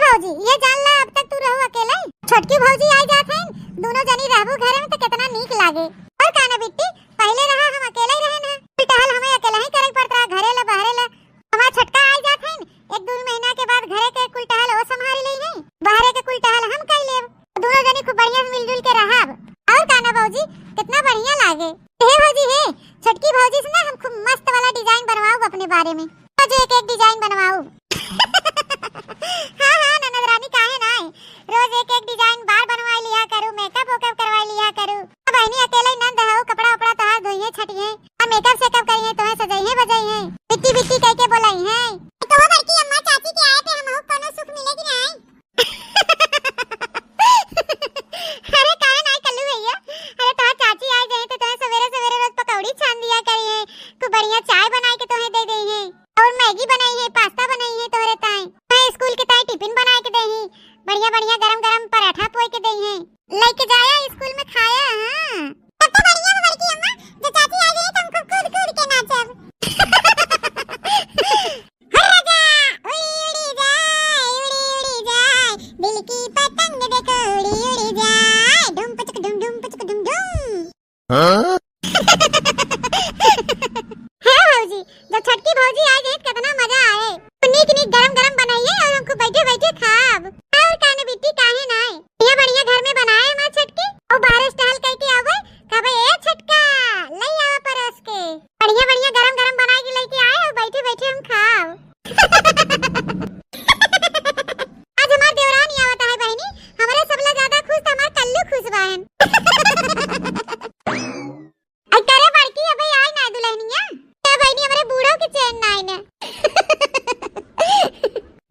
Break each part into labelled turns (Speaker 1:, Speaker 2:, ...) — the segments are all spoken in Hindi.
Speaker 1: भौजी ये जान ला अब तक तू रहू अकेले, छोटकी भौजी आई जात है, दोनों जनी रहबू घरे में तो कितना नीक लागे। और काना बिट्टी पहले रहा हम अकेले ही रहे ना, टहल हमें अकेले ही करे पड़ता, घरे ला बहरे ला। हमारा छटका आई जात है, एक दो महीना के बाद घरे के कुल टहल वो संभाल ले है, बहरे के कुल टहल हम कर लेब, दोनों जनी खूब बढ़िया मिलजुल के रहब। और काना भौजी कितना बढ़िया लागे। हे भौजी हे, छोटकी भौजी से ना हम खूब मस्त वाला डिजाइन बनवाऊ अपने बारे में, रोज एक एक डिजाइन बनवाऊ। हाँ हाँ ननद रानी काहे ना, रोज एक एक डिजाइन बार बनवा लिया करूं, मेकअप वेकअप करवा लिया करूं। अब बहनी अकेले नंद हो, कपड़ा उपड़ा तोहार धोइए छटिए, अब मेकअप सेकअप करिए, तोहे सजाइए बजाइए, बिट्टी बिट्टी कह के बोलाई है। तो वो बड़की अम्मा चाची के आए थे, हमहु कोनो सुख मिलेगी ना। अरे काहे ना कल्लू भैया, अरे तोहार चाची आ गई तो तोहे सवेरे सवेरे रोज पकौड़ी छान दिया करिए, खूब बढ़िया चाय बना के तोहे दे दई है, और मैगी बनाई है, पास्ता बनाई है तोहरे ताई, मैं स्कूल के ताई टिफिन बना के दई है, बढ़िया बढ़िया गरम गरम पराठा पोई के दई है, लेके जाया स्कूल में खाया। हां तब तो बढ़िया बड़की अम्मा, जो चाची आ गई तो हमको कूद कूद के नाचब। हर राजा उड़ी उड़ी जाए, दिल की पतंग देखो उड़ी उड़ी जाए, डुम पचक डुम डुम पचक डुम डुम। हां भौजी जब छटकी भौजी आ गई कितना मजा आए, नीक नीक गरम गरम बनाइए और हमको बैठे बैठे खाब। और काने बिट्टी काहे ना आए, बढ़िया बढ़िया घर में बनाए हमार छटकी, और बाहर स्टाइल करके आवे, कहबे ए छटका ले आवा परोस के, बढ़िया बढ़िया गरम गरम बना के लेके आए और बैठे बैठे हम खाब। आज हमार देवरानी आवत है बहनी, हमरे सबला ज्यादा खुश तो हमार कल्लू खुश बाहन। आई करे बड़की अबे आई ना दुल्हनिया, बहनी हमारे बूढ़ों की चैन ना आई ना।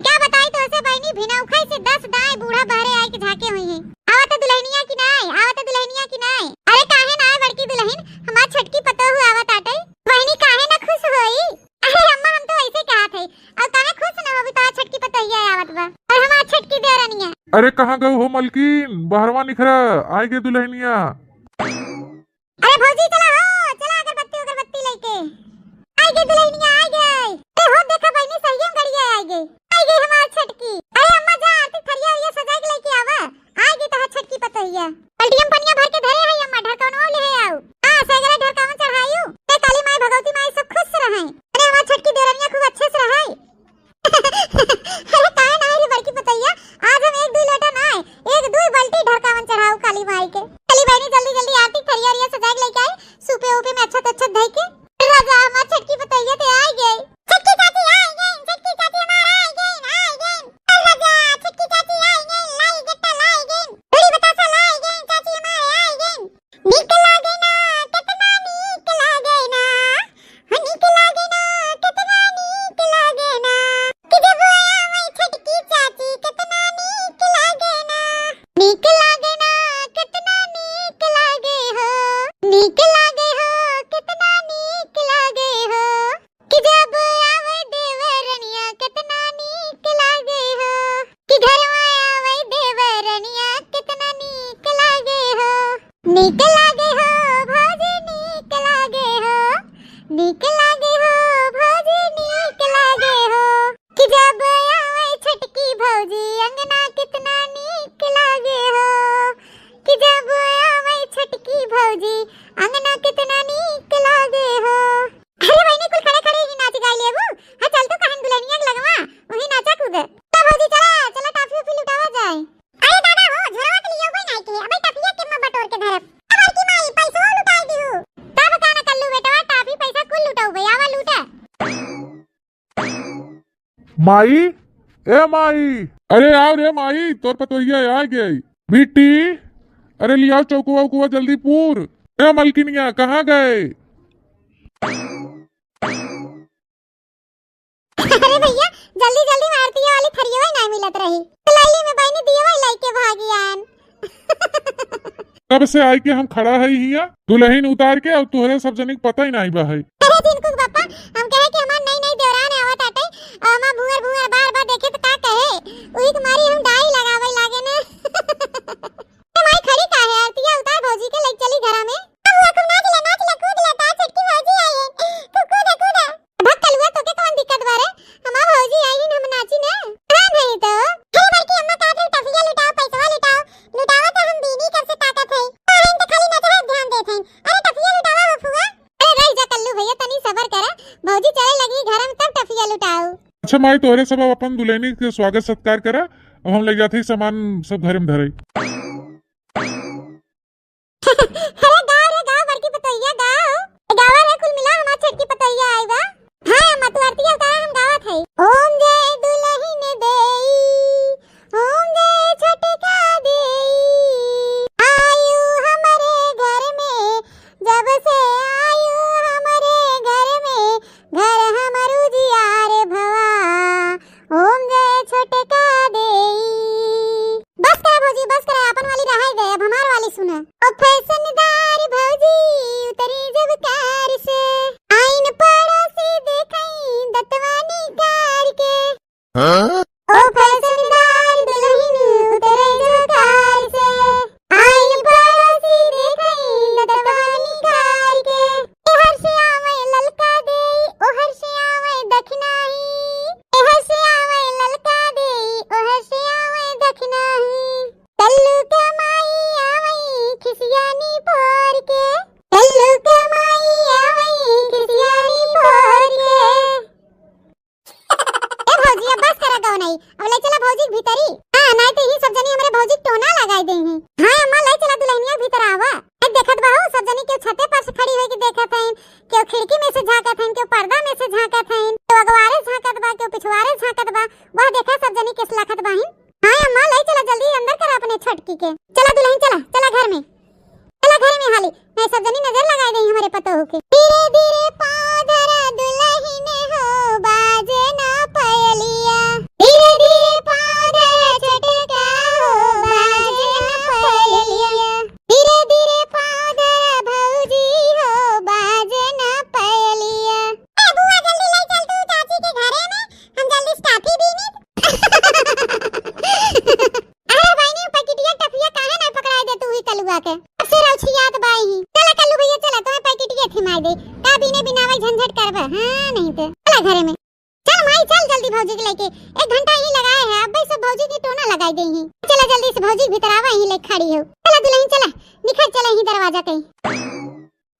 Speaker 1: क्या बताई तो ऐसे बहनी बिना उखाई से 10 दाएं बूढ़ा बहरे आए के झाके हुई हैं। आवत दुल्हनिया की ना आई, आवत दुल्हनिया की ना आई। अरे काहे ना आई बड़की दुल्हन, हमार छटकी पतोहू आवत आटे, बहनी काहे ना खुश होई। अरे अम्मा हम तो ऐसे कहा थे, और काहे खुश ना होबी तो छटकी पतोहिया आवत बा, और हमार छटकी देवरानिया।
Speaker 2: अरे कहां गए हो मलकिन, बहरवा निखरा आई गे दुल्हनिया।
Speaker 1: अरे भौजी चला हो, चला अगरबत्ती लेके आई गई दुल्हनिया आई गई। अरे हो देखा बहनी सही में गड़िया आई गई हमार छटकी। अरे अम्मा जा आरती थरिया ये सजा के लेके आवा, आई गई तोहार छटकी पतोहिया, पलटियम पनिया भर के धरे है अम्मा, ढरकनवा ले आओ। हां सगरे ढरकावन चढ़ायू, ते काली माई भगवती माई सब खुश रहे। अरे हमार छटकी देवरानिया खूब अच्छे से रहे। अरे काहे ना रे बड़की पतोहिया, आज हम एक दो लोटा ना आए, एक दो बाल्टी ढरकावन चढ़ाऊ काली माई के। काली बहनी जल्दी जल्दी आरती थरिया ये सजा के लेके आई, सूपे ऊपे में अच्छा अच्छा धइ के। राजा हमार छटकी पतोहिया ते आई गई, छटकी चाची आई गई, छटकी चाची हमार आई गई। राजा छटकी चाची आई गई, लाई गट्टा लाई गई, बड़ी बतासा लाई गई, चाची हमार आई गई। नीक लागे ना कितना नीक लागे ना, नीक लागे ना कितना नीक लागे ना, कि जब आया मैं छटकी चाची कितना नीक लागे ना, नीक लागे ना कितना नीक लागे हो, नीक लागे हो कितना नीक लागे हो, कि जब आवे देवरनिया कितना नीक लागे हो, कि घर में आवे देवरनिया कितना नीक लागे हो, नीक लागे हो भौजी नीक लागे हो, नीक लागे हो भौजी नीक लागे हो, कि जब आवे छटकी भौजी अंगना कितना नीक लागे हो, कि जब आवे छटकी भौजी अंगना कितना नीक लागे हो। अरे बहनी कुल खड़े खड़े ही नाच गाई लेबू। हां चल तो कहन दुल्हनिया के लगवा वही नाचा कूद। तो भौजी चला चला टाफी उफी लुटावा जाए। अरे दादा हो झरवा के लियो कोई नहीं के, अबे टाफिया के में बटोर के धरब, अबर की माई पैसा लुटाई दिहु, तब काना कल्लू बेटवा टाफी पैसा कुल लुटाऊ बे, आवा लूटा।
Speaker 2: माई ए माई, अरे आओ रे माई, तोर पतोहिया आ गई। बिट्टी अरे लियाओ चौकुआ उकुआ जल्दी पूर। ए मलकिनिया कहाँ गए।
Speaker 1: अरे भैया जल्दी जल्दी आरती वाली थरिया नहीं मिलत रही, तो लाइली में बहनी दिया लेके भागियान।
Speaker 2: कब से आई के हम खड़ा है हिया, दुल्हन उतार के और तुहरे सब जने पता ही नहीं बा है।
Speaker 1: अरे जिनको पापा हम कहे कि हमार नई नई देवरान आवत आटे, अमा भुअर भुअर बार बार देखे तो का कहे, ओही तुम्हारी हम डाई लगावे लागे ने। माई खड़ी का है, आरतिया उतार भौजी के ले चली घरा में। अब को नाच ले कूद ले, ता छटकी भौजी आई है, तू कूद भक्कल हुआ तो के कौन दिक्कत बारे, हमार भौजी आई है हम नाची ने। हां नहीं तो हे बड़की
Speaker 2: अच्छा माई तोहरे सब अब अपन दुल्हनी के स्वागत सत्कार करा। अब हम लग जाते ही सामान सब घर में धरे।
Speaker 1: अरे गाँव बड़की पतोहिया गाँव रे कुल मिला हमार छठ की पतोहिया आई बा। हां अम्मा तू आरती का हम गावत है। ओम जय दुल्हन देई ओम जय छठ का देई आयु हमारे घर में जब से आयु हमारे घर में घर हमर उजियार भवा ओम जय छठ का देई। बस करा भौजी बस करा अपन वाली रहाई दे अब हमार वाली सुना। ओ फैशनदार भौजी उतरी जब कार से आइन पड़ोसी देखई दतवानी कार के। ओ फैशनदार दुल्हन उतरी जब कार से आइन पड़ोसी देखई दतवानी कार के। ए हर्षिया में ललका देई ओ हर्षिया में दखनाही ए हर्षिया में ललका देई ओ हर्षिया में दखनाही। कल्लू कमाई आवई खिसियानी पोर के कल्लू कमाई आवई खिसियानी पोर के। ए भौजी अब बस करा गाओ नहीं अब ले चला भौजी भीतरी। हां नहीं तो ही सब जनी हमरे भौजी टोना लगाई दे हैं। हां अम्मा ले चला दुल्हनिया भीतर आवा। ए देखत बाहु सब जनी के छते पर से खड़ी होई के देखत हैं के खिड़की में से झांकत हैं के पर्दा में से झांकत हैं के अगवारे झांकत बा के पिछवारे झांकत बा। वह देखा सब जनी किस लखत बाहिन। हां अम्मा ले चला जल्दी अंदर कर अपने छटकी के। चला दुल्हन चला चला घर में हाली मैं सब जनी नजर लगाई दई हमारे पतो के। धीरे धीरे पाँव धरा दुल्हन हो बाजे ना पयलिया धीरे धीरे पाँव धरा छटका हो बाजे ना पयलिया धीरे धीरे पाँव धरा भौजी हो बाजे ना पयलिया। ए बुआ जल्दी ले चल तू चाची के घरे में हम जल्दी स्टाफी भी नहीं। अरे भाईनी पैकेटिया टफिया काहे नहीं पकड़ाई दे तू ही कलुआ के अब से रौछियात बाई ही। चला कल्लू भैया चला तुम्हें पैकेटिया थिमाई दे का बिने बिनावे झंझट करबा। हां नहीं तो चला घरे में चल माई चल जल्दी भौजी के लेके 1 घंटा ही लगाए है अब भाई सब भौजी की टोना लगाई दे ही। चला जल्दी से भौजी भीतर आवा ही ले खड़ी हो। चला दुल्हन चला निखर चला ही दरवाजा कहीं।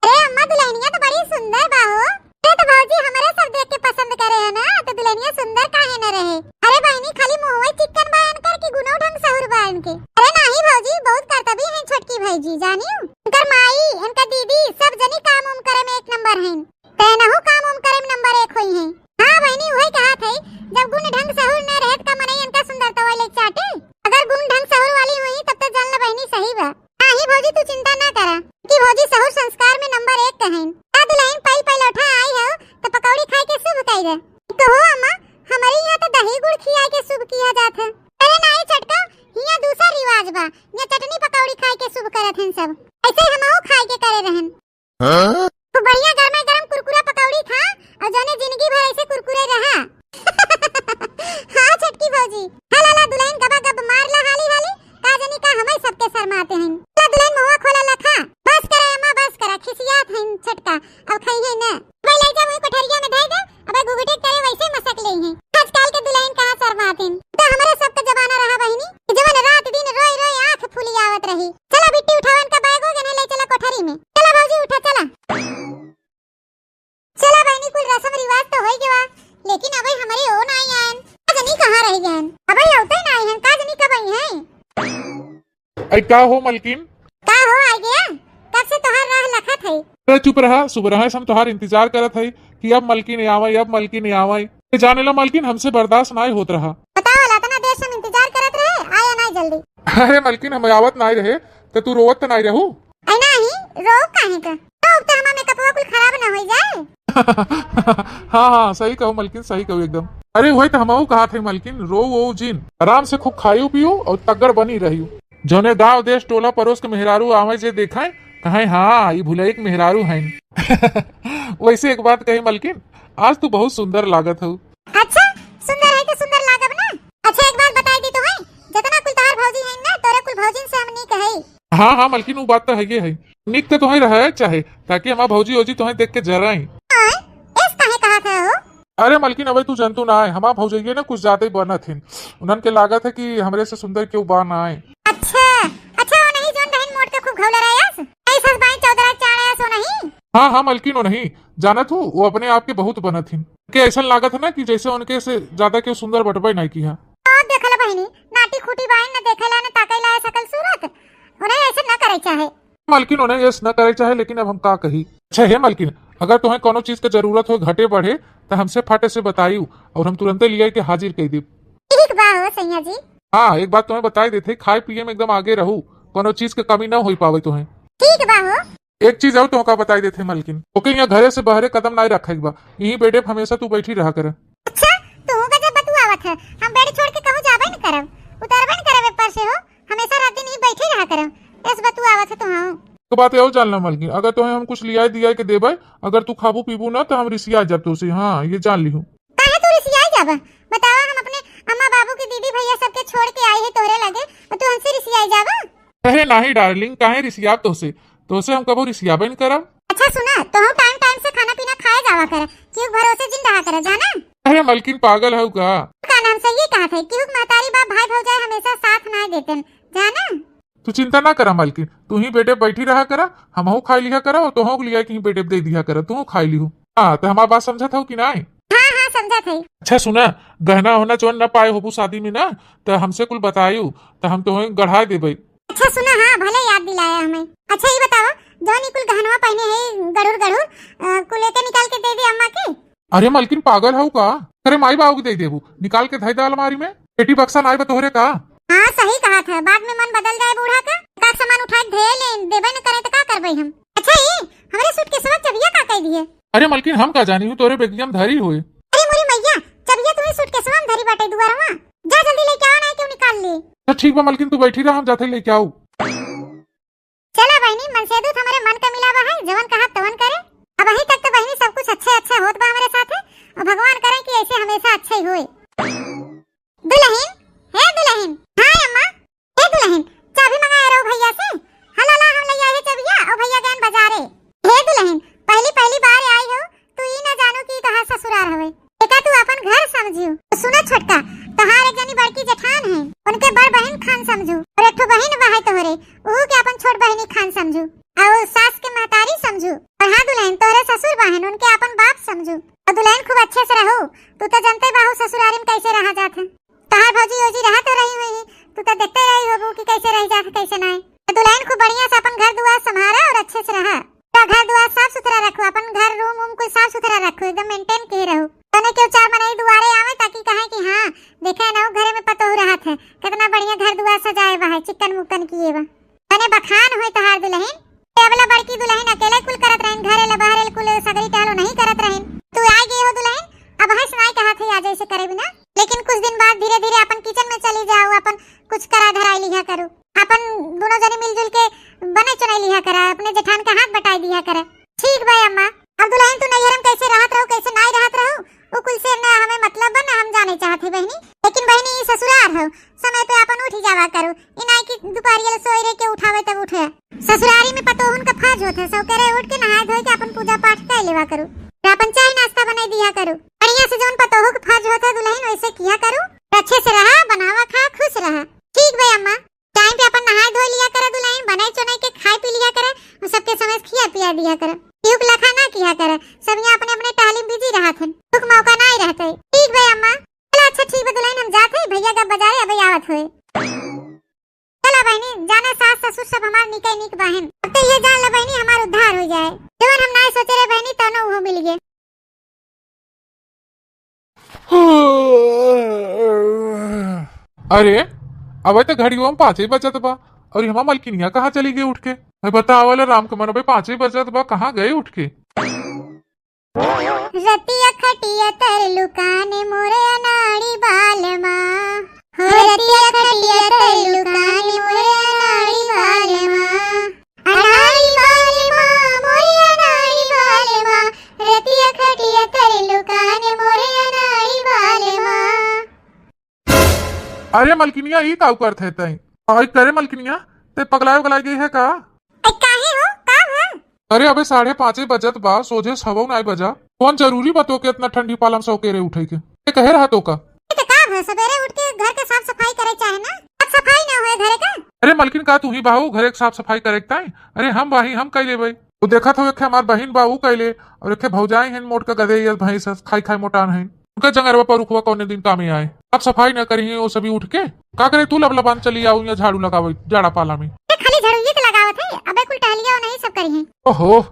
Speaker 1: अरे अम्मा दुल्हनिया तो बड़ी सुंदर बा हो। ये तो भौजी हमारे सब देख के पसंद करे है ना तो दुल्हनिया सुंदर काहे न रहे। अरे बहनी खाली मुंहवे चिकन बयान कर के गुनो ढंग सहूर बयान के। अरे नहीं भौजी बहुत करतबी है छोटकी भाईजी जानियो इनकर माई इनका दीदी सब जनी काम उम करे में 1 नंबर हैं। तेनहु काम उम करे में नंबर 1 होई हैं। हां बहनी वही कहा थे जब गुण ढंग सहूर न रहत का मनई इनका सुंदरता वाले चाटे। अगर गुण ढंग सहूर वाली हुई तब तो जान ले बहनी सही बा। नहीं भौजी तू चिंता ना करा कि भौजी सहूर संस्कार में नंबर 1 कहें। ता दुल्हन पहल उठा आई हो तो पकौड़ी खाए के शुभ कई दे। तो हो अम्मा हमारे यहाँ तो दही गुड़ खिया के शुभ किया जात है। अरे नहीं छटका यहाँ दूसरा रिवाज बा ये चटनी पकौड़ी खाए के शुभ करत हैं सब ऐसे हमहु खाए के करे रहन। तो बढ़िया गरमा गरम कुरकुरा पकौड़ी खा और जाने जिंदगी भर ऐसे कुरकुरे रहा। हां छटकी भौजी हला ला दुल्हन गबा गब मार ला हाली हाली का जनी का हमें सबके शर्माते हैं। ला दुल्हन मुंह खोला लखा बस करे अम्मा बस करा खिसियात हैं छटका अब खाइए ना भाई ले जा मुई कोठरिया में धई दे अब गुगुटे करे वैसे मसक ले हैं। आजकल के दुल्हन कहां शर्माते हैं तो हमारे सबका जमाना रहा बहिनी जवन रात दिन रोई रोई आंख फूली आवत रही। चला बिट्टी उठावन का बैग हो गने ले चला कोठरी में। चला भौजी उठा चला चला बहनी कुल रस्म रिवाज तो होई गवा लेकिन अबे हमारे ओ नहीं आयन का जनी कहां रह गए अबे औते नहीं हैं का जनी कब आई हैं।
Speaker 2: आई का हो मलकिन
Speaker 1: का हो आ गया कब से तोहार राह लखत है।
Speaker 2: अरे चुप रहा सुबह से हम तोहार इंतजार करत है कि अब मलकिन आवई अब मलकिन आवई जाने ला मलकिन हमसे बर्दाश्त नहीं होत रहा।
Speaker 1: बताओ लातना देर से हम इंतजार करत रहे आया नहीं जल्दी।
Speaker 2: अरे मलकिन हम आवत नहीं रहे तो तू रोवत नहीं रहू।
Speaker 1: आई नहीं रो काहे का तो हमारा मेकअपवा कुल खराब ना हो जाए।
Speaker 2: हाँ सही कहो मलकिन सही कहो एकदम। अरे वही तो हमहू कहा थे मलकिन रो वो जिन आराम से खूब खाइयो पियो और तगड़ बनी रहियो जोने गांव देश टोला पड़ोस के मेहरारू आवे जे देखाए कहे हाँ ये भुलई के मेहरारू हैं। वैसे एक बात कही मलकिन आज तू बहुत सुंदर लागत हो।
Speaker 1: अच्छा सुंदर है तो सुंदर लागब ना। अच्छा एक बात बताई दी तो है जितना कुल तार भौजी हैं ना तोरे कुल भौजिन से हम नहीं कहे।
Speaker 2: हाँ मलकिन वो बात तो है ये है निक तो तुम्हें रहे चाहे ताकि हमारा भौजी ओजी तुम्हें देख के जराई।
Speaker 1: इस काहे कहा थे हो।
Speaker 2: अरे मलकिन अबे तू जंतु ना आए हमारा भौजैया ना कुछ ज्यादा ही बना थे उन्हन के लागत है कि हमरे से सुंदर क्यों बा ना आए।
Speaker 1: अच्छा वो नहीं जोन बहन मोट के खूब घौला रहा ऐसा बाई 14 चाड़ा सो नहीं
Speaker 2: हाँ हाँ मलकिन, वो नहीं जानत हूँ, वो अपने आप के बहुत बनत हिन के ऐसा लागत है ना कि जैसे उनके से ज्यादा के सुंदर बटबे नहीं की है।
Speaker 1: देखला बहिनी, नाटी खूटी बाइन न देखेला न ताकैला है सकल सूरत, उन्हें ऐसे न करे चाहे।
Speaker 2: मलकिन उन्हें यस न करे चाहे, लेकिन अब हम का कही। अच्छा है मलकिन, अगर तुम्हें कोनो चीज की जरूरत हो घटे बढ़े तो हमसे फटे से बताइयो और हम तुरंत लिया के हाजिर कर दी।
Speaker 1: ठीक बा हो सैया जी।
Speaker 2: हाँ एक बात तुम्हें बताई देते, खाए पिए में एकदम आगे रहू, कोनो चीज की कमी न हो पावे तुम्हें।
Speaker 1: ठीक बा हो।
Speaker 2: एक चीज और तुमका बताई देते मलकिन, ओके यहाँ घरे से बहरे कदम नहीं रखे बा, यहीं बेडे पे हमेशा तू बैठी रहा कर।
Speaker 1: अच्छा तू गजब बतुआवत है, हम बेड छोड़ के कहूं जाबे न करब, उतरबे न करब ऊपर से हो, हमेशा रात दिन ही बैठे रहा करब, ऐस बतुआवत है तू। हां
Speaker 2: तो बात और जानना मलकिन, अगर तुम्हें हम कुछ लिया दिया के देबे, अगर तू खाबू पीबू ना तो हम रिसिया जब तुझसे, हाँ ये जान ली हूँ।
Speaker 1: काहे तू रिसियाई जाबा, बतावा हम अपने अम्मा बाबू की दीदी भैया सबके छोड़ के आए हैं तोरे लगे और तू हमसे रिसियाई जाबा।
Speaker 2: अरे नहीं डार्लिंग, काहे रिसिया तोसे हम कबो रिसियाबे न करब।
Speaker 1: अच्छा सुना, तो हम टाइम टाइम से खाना पीना खाए जावा कर, क्यों भरोसे जिन रहा कर जाना।
Speaker 2: अरे मलकिन पागल है का?
Speaker 1: का नाम से ये कहा था क्यों महतारी बाप भाई भौजाई हमेशा साथ ना देते जाना।
Speaker 2: तू चिंता ना करा मलकिन, तू ही बेटे बैठी रहा करा, हमहू खाई लिया करा और तोहू लिया कि बेटे दे दिया करा, तू खाई ली हूँ। हाँ तो हमारी बात समझा था कि नहीं?
Speaker 1: हाँ हाँ समझा था।
Speaker 2: अच्छा सुना, गहना होना चोन न पाए होबू शादी में ना, तो हमसे कुल बतायू तो हम तुम्हें गढ़ा देबे।
Speaker 1: अच्छा सुना, हाँ भले याद दिलाया हमें। अच्छा ये बताओ, जौन कुल गहनवा पहने है गड़ुर गड़ुर कुल लेके निकाल के दे दे अम्मा के।
Speaker 2: अरे मलकिन पागल है का? अरे माई बाबू के दे देबू, निकाल के धई दे अलमारी में, पेटी बक्सा नाई बतोहरे का।
Speaker 1: हाँ सही कहा था, बाद में मन बदल जाए बूढ़ा का, का सामान उठा के धे ले देबे न करे तो का करबे हम। अच्छा ये हमारे सूट के सब चबिया का कह दिए।
Speaker 2: अरे मलकिन हम का जानी हूँ, तोरे बेगियम धरी हुए।
Speaker 1: अरे मोरी मैया, चबिया तुम्हें सूट के सब धरी बाटे दुआरवा, जा जल्दी लेके आओ, नहीं क्यों निकाल ले।
Speaker 2: तो ठीक बा मलकिन, तू बैठी रहा, हम जाते लेके आऊ।
Speaker 1: चला बहनी, मनसेदूत हमारे मन का मिलावा है, जवन कहा तवन करे। अब अभी तक तो बहनी सब कुछ अच्छा होत बा हमारे साथ है, और भगवान करे कि ऐसे हमेशा अच्छा ही होए। दुल्हन है दुल्हन, हां अम्मा, हे दुल्हन चाबी मंगाए रहो भैया से। हला ला हम ले आए चबिया और भैया गन बाजारे। हे दुल्हन पहली बार आई हो, तू ही ना जानो कि कहां ससुराल हवे, एका तू अपन घर समझियो। सुनो छोटका, तहार एक जनी बड़की जेठान है, उनके बड़ बहन खान समझू, और एक ठो बहन बा है तोहरे, ओहू के अपन छोट बहनी खान समझू, और सास के महतारी समझू, और हां दुल्हन तोहरे ससुर बहन उनके अपन बाप समझू। और दुल्हन खूब अच्छे से रहो, तू तो जानते बाहू ससुरारी में कैसे रहा जात है। तहार भौजी ओजी रहा तो रही हुई, तू तो देखते रही होबू कि कैसे रह जात कैसे नहीं। तो दुल्हन खूब बढ़िया से अपन घर दुआर संभाला और अच्छे से रहा, तो घर दुआर साफ सुथरा रखो, अपन घर रूम को साफ सुथरा रखो, एकदम मेंटेन के रहो। तने क्यों चार मनाई दुआरे आवे ताकि कहे कि हां देखे ना घरे में पतो हो रहा था, कितना बढ़िया घर दुआर सजाए बा है, चिकन मुकन किए बा। तने बखान होय तहार दुल्हन, टेबला बड़की दुल्हन अकेले कुल करत रहन, घरे ले बाहर कुल सगरी टहलो नहीं करत रहन। तू आ गई हो दुल्हन, अब है सुनाई कहा थे आज ऐसे करे बिना, लेकिन कुछ दिन बाद धीरे धीरे अपन किचन में चली जाओ, अपन कुछ करा धराई लिया करो, अपन दोनों जने मिलजुल के बने चुनाई लिया करा, अपने जेठान का हाथ बटाई दिया करा। ठीक भाई अम्मा। अब दुल्हन तू नैहरम कैसे रहत रहो कैसे नहीं रहत रहो वो कुल से ना हमें मतलब बा, ना हम जाने चाहते बहनी, लेकिन बहनी ससुराल हो, समय पे अपन उठ जावा करो, इनाई की दोपहरिया सोई रे के उठावे तब उठे। ससुरारी में पतोहन का फर्ज होता है, सौकरे उठ के नहाए धोए के अपन पूजा पाठ कर लेवा करो, अपन चाय नाश्ता बनाई दिया करो, बढ़िया से जोन पतोह का फर्ज होता है दुल्हन वैसे किया करो, अच्छे से रहा, बनावा खा खुश रहा। ठीक भाई अम्मा, टाइम पे अपन नहाए धोए लिया करे दुल्हन, बनाई चुनाई के खाए पी लिया करे, और सबके समय खिया पिया दिया करे, युग लखा ना किया करे, सब यहाँ अपने अपने तालीम बिजी रहा थे, दुख मौका नहीं रहते। ठीक भाई अम्मा, चला अच्छा ठीक है दुल्हन, हम जाते हैं, भैया का बाजारे अबे आवत हुए। चला बहनी, जाना सास ससुर सब हमार निके निक बहन, अब तो ये जान ले बहनी हमार उद्धार हो जाए, जवन हम नहीं सोचे रे बहनी तनो वो मिल गए।
Speaker 2: अरे अब तो घड़ी में 5 बजत बा, और हम मलकिनिया कहाँ चली गई उठ के? बतावल राम कमर भाई 5 बजत बा, कहाँ गए उठ के?
Speaker 1: रतिया खटिया तर लुकाने मोरे अनाड़ी बालमा, हो रतिया खटिया तर लुकाने मोरे अनाड़ी बालमा, अनाड़ी बालमा मोरे अनाड़ी बालमा, रतिया खटिया तर लुकाने मोरे अनाड़ी बालमा।
Speaker 2: अरे मलकिनिया ही का करत है तई? और करे मलकिनिया ते पगलाए गलाई गई है का?
Speaker 1: काहे हो का है?
Speaker 2: अरे अबे 5:30 बजत बा, सोझे 6:09 बजा, कौन जरूरी बतो के इतना ठंडी पालम सौकेरे उठे के? ये कहे रहा तो का?
Speaker 1: तो का है सवेरे उठ के घर के साफ सफाई करे चाहे ना, अब सफाई ना होए घरे का।
Speaker 2: अरे मलकिन का तू ही बाहू घरे के साफ सफाई करे ताई? अरे हम बाही हम कई ले भाई। तो देखा था एक हमार बहन बाबू कैले और एक भौजाई हैं मोट का गधे या भैंस खाई खाई मोटान है उनका जंगरवा पर रुखवा कौने दिन काम में आए। आप सफाई न करी वो सभी उठ के का करे तू लबलबान चली आऊ या झाड़ू लगावे जाड़ा पाला में।
Speaker 1: खाली झाड़ू ये तो लगावत है, अबे कुल टहलिया और नहीं सब करी है।
Speaker 2: ओहो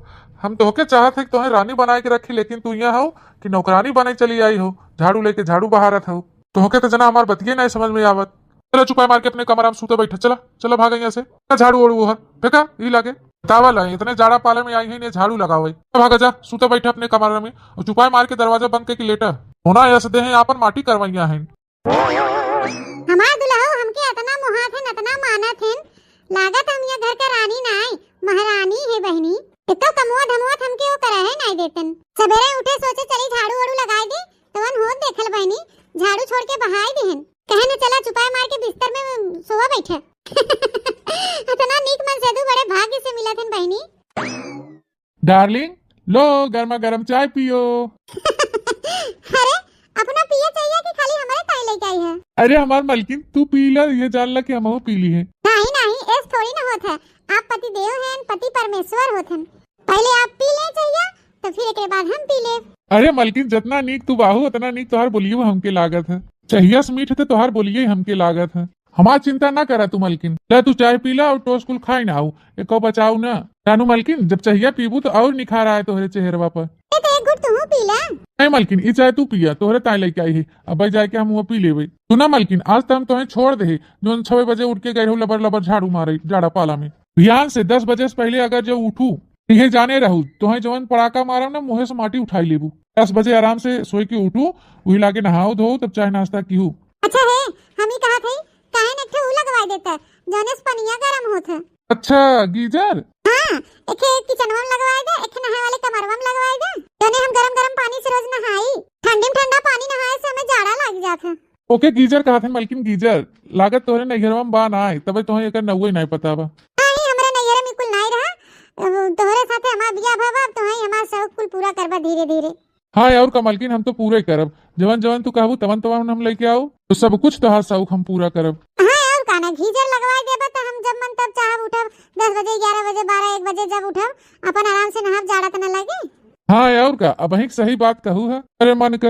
Speaker 2: हम तो होके चाहत है कि तुम्हें रानी बना के रखी, लेकिन तू यहाँ हो कि नौकरानी बने चली आई हो, झाड़ू लेके झाड़ू बहारत हो। तो होके तो जना हमार बतिये नहीं समझ में आवत। चला चुपाई मार के अपने कमरा में सूते बैठा, चला चला भाग यहाँ से झाड़ू ओड़ू हर फेंका ई लागे तावल है इतने जाड़ा पाले में आई है झाड़ू लगाओ भागा जा सूते बैठे अपने कमरे में और चुपाई मार के दरवाजा बंद के लेटा होना ऐसे दे आपन माटी करवाइया है।
Speaker 1: हमार दुल्हा हमके इतना मोहात है इतना मानत है, लागत हम ये घर का रानी ना है महारानी है बहनी। इतो कमोद हमोद हमके वो करा है नहीं देतन। सवेरे उठे सोचे चली झाड़ू वाड़ू लगाई दे तो वन होत देखल बहनी झाड़ू छोड़ के बहाई देहन कहे न चला चुपाई मार के बिस्तर में सोवा बैठे। इतना नीक मन से बड़े भाग्य से मिला थन बहनी।
Speaker 2: डार्लिंग लो गर्मा गर्म चाय पियो।
Speaker 1: अरे अपना पिए चाहिए कि खाली हमारे ताई लेके आई है?
Speaker 2: अरे हमार मलकिन तू पी ला ये जान ला कि हम पी ली है।
Speaker 1: नहीं नहीं ऐस थोड़ी ना होता है, आप पति देव हैं पति परमेश्वर होते हैं, पहले आप पी ले चाहिए तो फिर एक बाद हम पी ले।
Speaker 2: अरे मलकिन जितना नीक तू बाहू उतना नीक तोहार बोलियो हमके लागत है, चाहिए मीठ थे तोहार बोलिए हमके लागत है। हमार चिंता ना करा तू मलकिन, ले तू चाय पी ला और टोस्ट कुल खाई ना आऊ एक बचाऊ ना जानू मलकिन, जब चाहिए पीबू तो और निखार आए तोहरे चेहरवा पर।
Speaker 1: तो एक घुट तू पी ला।
Speaker 2: नहीं मलकिन ई चाय तू पिया तोहरे ताई लेके आई है, अब भाई जाके हम वो पी लेवे। सुना मलकिन आज तो हम तुम्हें छोड़ दे जो 6 बजे उठ के गए लबर लबर झाड़ू मारे जाड़ा पाला में। ध्यान से 10 बजे से पहले अगर जो उठू ये जाने रहू तुम्हें जवन पड़ाका मारा ना मुँह से माटी उठाई लेबू। 10 बजे आराम से सोई के उठू वही लाके नहाओ धो तब चाय नाश्ता की हूँ।
Speaker 1: अच्छा है हम ही कहा थे काहे न ठे लगवा देता जोनेस पनिया गरम होता।
Speaker 2: अच्छा गीजर
Speaker 1: हाँ एक किचनवा में लगवाए दे एक नहाए वाले कमरवा में लगवाए दे जोने हम गरम गरम पानी से रोज नहाई, ठंडी में ठंडा पानी नहाए से हमें जाड़ा लग जाता।
Speaker 2: ओके गीजर कहा थे मलकिन गीजर लागत तोहरे नैहरवा में बा ना आए तब तुम्हें एक नौवे नहीं पता बा।
Speaker 1: नहीं हमरा नैहर में कुल नहीं रहा तोहरे साथे हमार बियाह भवा तो ही हमार शौक कुल पूरा करबा धीरे धीरे।
Speaker 2: हाँ और कमलकिन हम तो पूरे करब जवन जवन तू कहबू तवन तवन हम लेके आओ तो सब कुछ तोहार शौक हम पूरा करब।
Speaker 1: हाँ और काना गीजर लगवाए देबा तो हम जब मन तब चाहब उठब 10 बजे 11 बजे 12 1 बजे जब उठब अपन आराम से नहाब जाड़ा त न लगे।
Speaker 2: हाँ और का अब एक सही बात कहू है अरे मन का।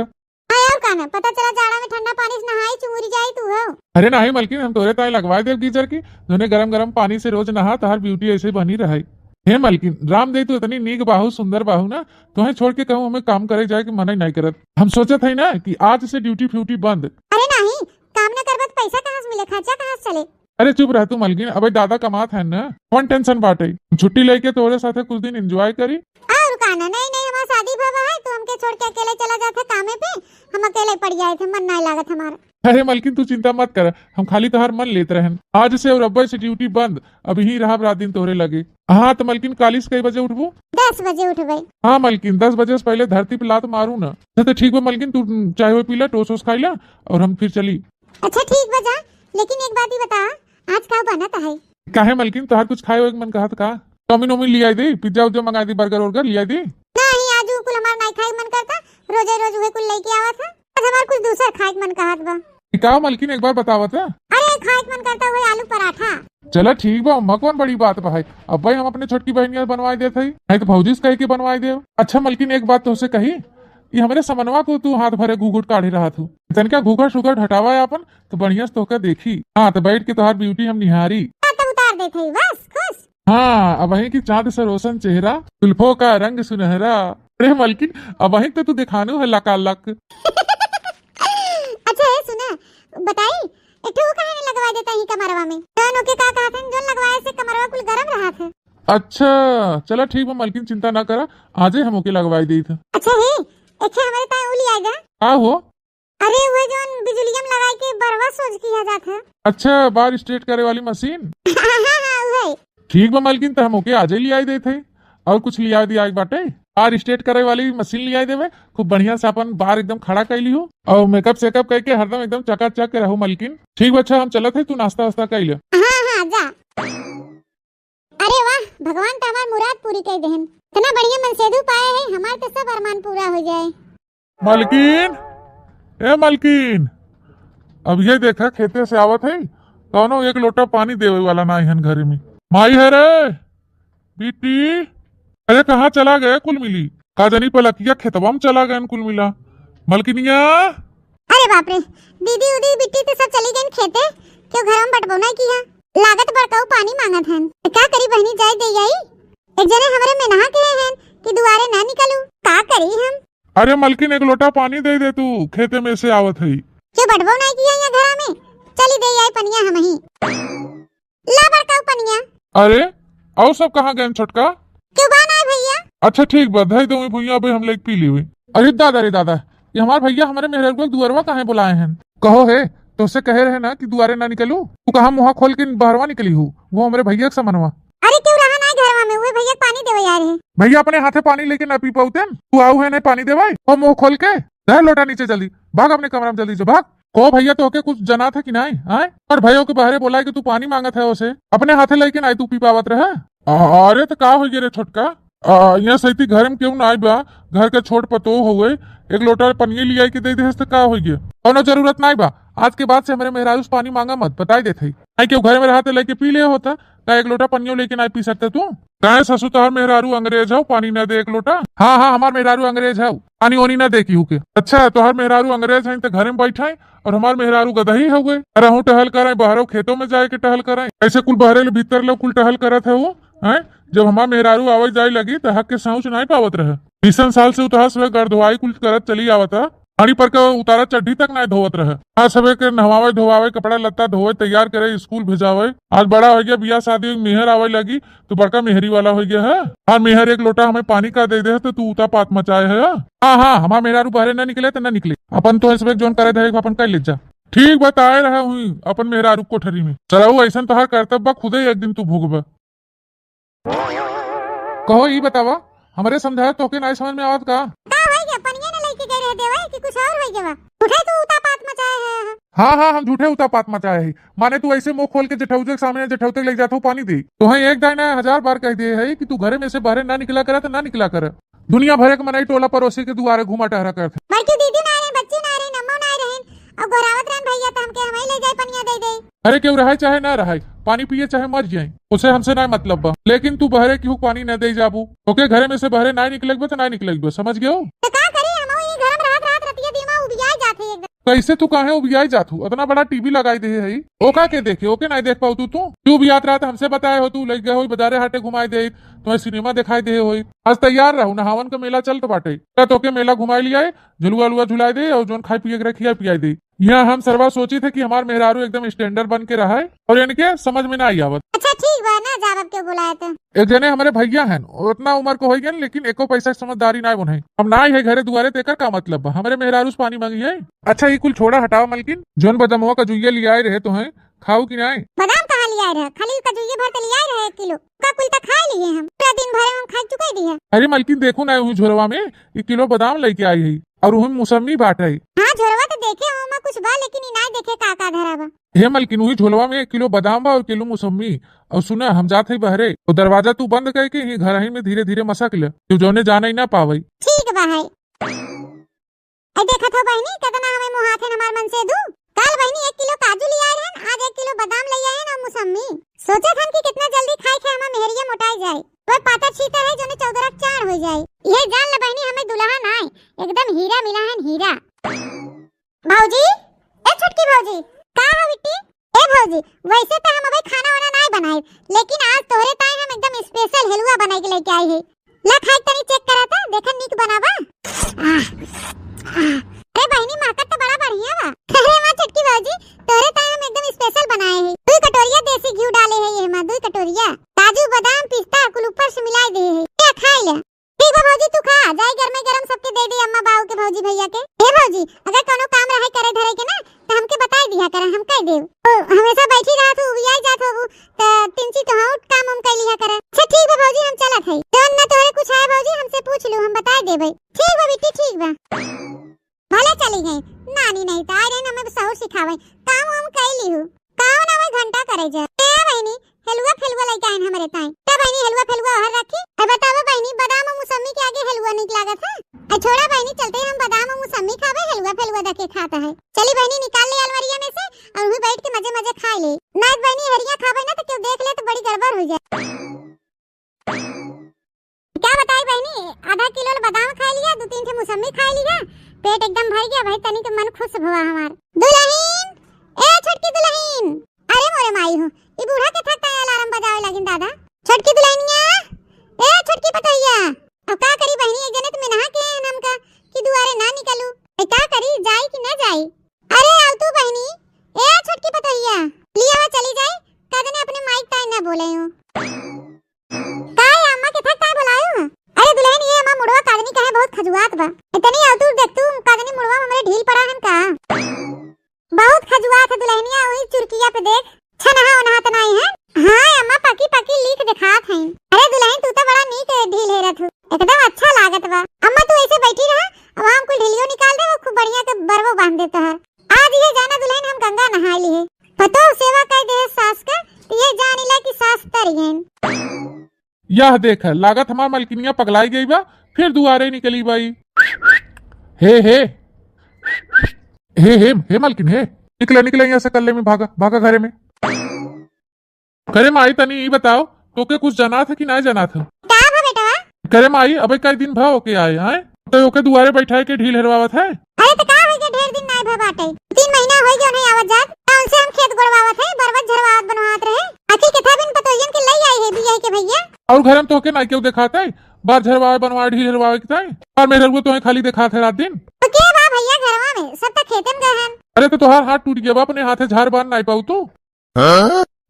Speaker 1: हाँ और काना पता चला जाड़ा में ठंडा पानी से नहाई चुमुरी जाई तू हो।
Speaker 2: अरे नहीं मलकिन हम तोरे ताई लगवाए देव गीजर की जोने गरम गरम पानी से रोज नहा तोहार ब्यूटी ऐसे बनी रहे। हे मलकिन राम दे तू इतनी नीक बाहू सुंदर बाहू ना तुम्हें छोड़ के कहूँ हमें काम करे जाए कि मना नहीं करत। हम सोचत है ना कि आज से ड्यूटी फ्यूटी बंद।
Speaker 1: अरे नहीं काम न करबत पैसा कहाँ से मिले खर्चा कहाँ से चले।
Speaker 2: अरे चुप रह तू मलकिन अबे दादा कमात है ना कौन टेंशन बाटे छुट्टी लेके तोरे साथे कुछ दिन एंजॉय करी।
Speaker 1: और काना नहीं नहीं हमारा शादी भवा है तो हमके छोड़ के अकेले चला जाते कामे पे हम अकेले पड़ जाए थे मन नहीं लागत हमारा।
Speaker 2: अरे मलकिन तू चिंता मत कर हम खाली तोहार मन लेते रहन आज से और अब्बे से ड्यूटी बंद अभी ही रहा रात दिन तोहरे लगे। हाँ तो मलकिन कालिस कई बजे उठबू?
Speaker 1: 10 बजे उठबे।
Speaker 2: हाँ मलकिन 10 बजे से पहले धरती पे लात मारू ना तो ठीक है मलकिन तू चाय वो पी ला टोस वोस खाई ला और हम फिर चली।
Speaker 1: अच्छा ठीक बजा लेकिन एक बात ही बता आज का बनता है?
Speaker 2: काहे मलकिन तोहार कुछ खाए एक मन कहा था का चाउमीन उमीन लिया दे पिज्जा उज्जा मंगा दी बर्गर वर्गर लिया दी।
Speaker 1: नहीं आज कुल हमार नहीं खाए मन करता रोजे रोज वही कुल लेके आवा था आज हमार कुछ दूसरा खाए मन कहत बा।
Speaker 2: का मलकिन एक बार बतावा था।
Speaker 1: अरे खाए मन करता हुए आलू पराठा।
Speaker 2: चला ठीक बा मकवन बड़ी बात भाई अब भाई हम अपने छोटकी बहनिया बनवाई देते नहीं तो भौजी से कह के बनवाई दे। अच्छा मलकिन एक बात तो कही ये हमारे समनवा को तू हाथ भरे घूघुट काढ़े रहा तू तनिका घूघट शुगर हटावा है अपन तो बढ़िया से तोकर देखी। हाँ तो बैठ के तोहार ब्यूटी हम निहारी
Speaker 1: तो उतार देते बस खुश।
Speaker 2: हाँ अब वही की चाँद से रोशन चेहरा जुल्फों का रंग सुनहरा। अरे मलकिन अब वही तो तू दिखानू है लकालक।
Speaker 1: अच्छा है सुना बताई एक ठो कहां लगवा देता ही कमरवा में दोनों के का कहत हैं जो लगवाए से कमरवा कुल गरम रहा था।
Speaker 2: अच्छा चला ठीक है मलकिन चिंता ना करा आजे हम ओके लगवाई दी था।
Speaker 1: अच्छा है एक हमारे ताई उली आएगा।
Speaker 2: का हो?
Speaker 1: अरे वो जो बिजलियम लगाए के बरवा सोच किया जाता।
Speaker 2: अच्छा बार स्ट्रेट करे वाली मशीन।
Speaker 1: हां वही
Speaker 2: ठीक बा मलकिन तो हम ओके आजे लिया दे थे और कुछ लिया दिया बाटे बार स्ट्रेट करे वाली मशीन लिया देवे खूब बढ़िया से अपन बार एकदम खड़ा कैली हो और मेकअप सेकअप करके हरदम एकदम चकाचक रहू मलकिन। ठीक बच्चा हम चलत है तू नाश्ता वास्ता कर ले।
Speaker 1: हां जा। अरे वाह भगवान तो हमार मुराद पूरी कर देहन इतना बढ़िया मनसेदू पाए है हमार तो सब अरमान पूरा हो जाए।
Speaker 2: मलकिन ए मलकिन अब ये देखा खेते से आवत है कौनो एक लोटा पानी देवे वाला ना हन घर में। माई है रे बेटी अरे कहाँ चला गया कुल मिली? का जानी पलकिया खेतवा में चला गया कुल मिला। मलकिनिया
Speaker 1: अरे बाप रे, दीदी उदी बिट्टी तो सब चली गई खेते, क्यों घर में बटबोना किया? लागत बड़काऊ पानी मांगत हन, का करी बहनी जाय दे आई। एक जने हमरे में नहा के हन कि दुआरे ना निकलू, का करी हम?
Speaker 2: अरे मलकिन एक लोटा पानी दे दे तू, खेते में से आवत है।
Speaker 1: क्यों बटबो नहीं किया यहाँ घर में? चली दे आई पनिया हम ही। ला बड़काऊ पनिया।
Speaker 2: अरे और सब कहाँ गए छोटका?
Speaker 1: क्यों बान आए भैया?
Speaker 2: अच्छा ठीक बात है, तो भैया भाई हम लेके पी ली हुई। अरे दादा ये हमारे भैया हमारे मेहरगुल दुआरवा कहाँ बुलाए हैं? कहो है तो उससे कहे रहे ना कि दुआरे ना निकलू, तू कहाँ मुँह खोल के बाहरवा निकली हूँ? वो हमारे भैया के समनवा।
Speaker 1: अरे क्यों रहा ना घरवा में, वो भैया पानी देवे आ रहे।
Speaker 2: भैया अपने हाथे पानी लेके ना पी पाते, तू आऊ है नहीं पानी देवाई और मुँह खोल के दे लोटा नीचे, जल्दी भाग अपने कमरा में, जल्दी से भाग। को भैया तो के कुछ जना था कि नहीं आए? और भैया के बाहरे बोला कि तू पानी मांगत है, उसे अपने हाथे लेके ना तू पी पावत रहे। अरे तो का हो गया रे छोटका, यहाँ सही घर में क्यों ना आई बा? घर के छोट पतो हुए एक लोटा पनिये लिया के दे दे तो का हो गया? कोनो जरूरत नहीं बा, आज के बाद से हमारे मेहरारू पानी मांगा मत, बताई देते आई क्यों घर में रहा लेके पी लिया होता, का एक लोटा पनियो लेके नहीं पी सकते तू? कहे ससु तोहर मेहरारू अंग्रेज हो, पानी न दे एक लोटा? हाँ हाँ हमार मेहरारू अंग्रेज है, पानी ओनी न दे की हुके। अच्छा तोहर मेहरारू अंग्रेज है तो घर में बैठे और हमार मेहरारू गदही हो गए। अरे हूँ टहल कराए बाहरों खेतों में जाए के टहल कराए, ऐसे कुल बहरे भीतर लोग कुल टहल करत है वो है। जब हमार मेहरारू आवाज जाए लगी तो हक के साउच नहीं पावत रहे। 20 साल से उतहा सब गर्दवाई कुल करत चली आवता, हाड़ी पर के उतारा चड्ढी तक नहीं धोवत रहे। आज सब के नहवावे धोवावे कपड़ा लत्ता धोवे तैयार करे स्कूल भेजावे। आज बड़ा हो गया, बियाह शादी मेहर आवे लगी तो बड़का मेहरी वाला हो गया है। और मेहर एक लोटा हमें पानी का दे दे तो तू उता पात मचाए है। हाँ हाँ हमार मेहरारू बहरे न निकले तो न निकले, अपन तो सब जोन करे थे अपन कर ले जा। ठीक बताए रहा हुई अपन मेहरारू कोठरी में, चलाऊ ऐसा तोहार कर्तव्य खुदे एक दिन तू भोगबा। कहो ये बतावा हमारे समझाया तो के नहीं समझ में आवत का?
Speaker 1: पनिया न लेके गए रहे देवा कि कुछ और हो गया? उठे तू उतापात मचाए है।
Speaker 2: हाँ हाँ हम झूठे उतापात मचाए है, माने तू ऐसे मुंह खोल के जेठौजे के सामने जेठौते ले जाता हूँ पानी दे तो है एक दाना 1000 बार कह दिए है कि तू घरे में से बाहर ना निकला करे तो ना निकला करे। दुनिया भरे के मनाई टोला पड़ोसी के दुआरे घुमा टहरा करते।
Speaker 1: बल्कि दीदी ना रहे, बच्चे ना रहे, नम्मो ना रहे और गोरावत रहन भैया तो हमके हमें ले जाए पनिया दे दे।
Speaker 2: अरे क्यों रहे चाहे ना रहे, पानी पिए चाहे मर जाए, उसे हमसे ना मतलब बा। लेकिन तू बहरे क्यों पानी न दे जाबू? ओके घरे में से बहरे ना निकलेगबे तो ना निकलेगबे, समझ गयो?
Speaker 1: तो का करी हम ये घर में रात रतिया दिमा उबिया जाते एकदम।
Speaker 2: कैसे तू काहे उबियाई जातू? इतना बड़ा टीवी लगाई दे है, ओका के देखे ओके नहीं देख पाऊ तू भी याद रात हमसे बताए हो, तू ले गए हो बाजारे हाटे घुमाई दे, तुम्हें सिनेमा दिखाई दे हो। आज तैयार रहू, नहावन का मेला चल तो बाटे, तो के मेला घुमाई लिया झुलुआ लुआ झुलाई दे और जोन खाई पिए रखिया पियाई दे। यहाँ हम सरवा सोची थे कि हमारे मेहरारू एकदम स्टैंडर्ड बन के रहा है और इनके समझ में ना आई आवत।
Speaker 1: अच्छा ठीक बा ना, जाब क्यों बुलाया तो?
Speaker 2: एक जने हमारे भैया हैं, उतना उम्र को हो गया लेकिन एको पैसा समझदारी ना बने, हम ना है घरे दुआरे तेकर का मतलब बा, हमारे मेहरारू पानी मांगी है। अच्छा ये कुल छोड़ा हटाओ मलकिन, जोन बदमुआ का जुइया लिया रहे तो है खाऊ कि नहीं?
Speaker 1: बादाम कहाँ लिया रहे? खाली कजुए भर तो लिया रहे 1 किलो का कुल तक खा लिए हम, पूरा दिन भर हम खा चुके दिए।
Speaker 2: अरे मलकिन देखो ना हुई झोरवा में 1 किलो बादाम लेके आई है और वही मौसमी बाट है।
Speaker 1: हाँ झोरवा तो देखे हो कुछ बा, लेकिन ना देखे का धरा बा।
Speaker 2: हे मलकिन हुई झोलवा में 1 किलो बादाम बा और किलो मौसमी। और सुना हम जाते ही बहरे तो दरवाजा तू बंद करके ही घर ही में धीरे धीरे मसक ले, तू जोने जाना ही ना पावई।
Speaker 1: ठीक बा है। देखा था बहनी कितना हमें मुंह हाथे हमार मन से दू। कल बहनी 1 किलो काजू लिया है, आज 1 किलो बादाम लिया है और मौसमी। सोचा था कि कितना जल्दी खाए के हमार मेहरिया मोटाई जाए, वो पाता छीता है जो 14 चार हो जाए। ये जान ले बहनी हमें दुल्हा ना एकदम हीरा मिला है, हीरा। भौजी ए छोटकी भौजी का है बिट्टी? ए भौजी वैसे तो हम अभी खाना वाना नहीं बनाए, लेकिन आज तोहरे ताई हम एकदम स्पेशल हलवा बनाई के लेके आई है। ला खाई तनी चेक करा था, देखा निक बनावा। अरे बहनी महकत तो बड़ा बढ़िया बा। अरे मां छोटकी भौजी तोहरे ताई हम एकदम स्पेशल बनाए है। 2 कटोरिया देसी घी डाले है ये मां, 2 कटोरिया काजू बादाम पिस्ता कुल ऊपर से मिला दे है। क्या खाई ले? ठीक है भौजी तू खा, जाए गरमे गरम सबके दे दे अम्मा बाऊ के भौजी भैया के। हे भौजी अगर कोनो काम रहे करे धरे के ना तो हमके बताई दिया कर, हम कह देव। ओ हमेशा बैठी रहा तू उबियाई जात होबू त तिनची तो हाउ काम हम कह लिया करे। अच्छा ठीक है भौजी हम चलत है, जौन ना तोहरे कुछ है भौजी हमसे पूछ लू, हम बता देबे। ठीक बा बेटी ठीक बा। भले चली गई नानी नहीं तो आए रहे हमें सहूर सिखावे, काम हम कह ली हूं काम ना मैं घंटा करे जा। ए बहनी हलवा फेलवा लेके आइन हमरे ताई, त बहनी हलवा फेलवा हर रखी। अब बताओ बहनी बादाम और मौसमी के आगे हलवा नहीं लागत है? छोड़ा बहनी चलते हम बादाम और मौसमी खावे, हलवा फेलवा देके खाता है। चली बहनी निकाल ले अलमारिया में से और वहीं बैठ के मजे मजे खा ले। नहीं बहनी हरिया खावे ना तो क्यों देख ले तो बड़ी गड़बड़ हो जाए। क्या मौसमी खा लिया, पेट एकदम भर गया भाई, तनी के मन खुश हुआ हमार। दुल्हन, ए छोटकी दुल्हन, अरे मोरे माई हो, ई बूढ़ा के थकता है अलार्म बजावे लगिन दादा। छोटकी दुल्हनिया, ए छोटकी पतोहिया, अब का करी बहनी, एक जने में नहा के हमका कि दुआरे ना निकलू, ए का करी, जाई कि ना जाई? अरे आव तू बहनी, ए छोटकी पतोहिया, लिया हुआ चली जाई, कादने अपने माइक ताई ना बोले हो। काय अम्मा के थकता बुलायो? अरे दुल्हन ये अम्मा मुड़वा कादनी कहे बहुत खजुआत बा, इतनी आव तू देख तू कादनी मुड़वा हमरे ढील पड़ा हन का, बहुत खजुआत है दुल्हनिया, वही चुरकिया पे देख छनहा नहात नहीं है। हां अम्मा पकी पकी लीक दिखात है। अरे दुल्हन तू तो बड़ा नीक ढील है रथु, एकदम अच्छा लागत बा। अम्मा तू ऐसे बैठी रहा, अब हम कोई ढीलियो निकाल दे, वो खूब बढ़िया के बरवो बांध देता है। आज ये जाना दुल्हन हम गंगा नहा ली है, पतो सेवा कर दे सास का, तो ये जान ला कि सास तर गई।
Speaker 2: यह देख लागत हमार मलकिनिया पगलाई गई बा, फिर दुआरे निकली बाई। हे हे हे हे हे मलकिन हे, निकले निकले यहाँ से, कल्ले में भागा भागा घरे में। करे माई तनी ये बताओ, तोके कुछ जाना था कि ना जाना था?
Speaker 1: का भा बेटा?
Speaker 2: करे माई अबे कई दिन भा होके आए हैं, तो ओके दुआरे बैठाए के ढील हरवावत है।
Speaker 1: अरे तो का होई के ढेर दिन ना भा बाटे, 3 महीना होई गयो नहीं आवत जात, उनसे हम खेत गोड़वावत है, बरवत झरवावत बनवात रहे। आखिर केथा बिन पतोयन के लई आई है बियाह के भैया,
Speaker 2: और घर में तो के ना क्यों दिखाता है, बार झरवाए बनवाए ढील हरवाए के ताई, और मेरे को तो खाली दिखाते है रात दिन।
Speaker 1: तो के बा भैया घरवा में सब तक खेते में गए हैं।
Speaker 2: अरे तो तुहार हाथ टूट गया बा, अपने हाथे झाड़ बांध नहीं पाऊ तो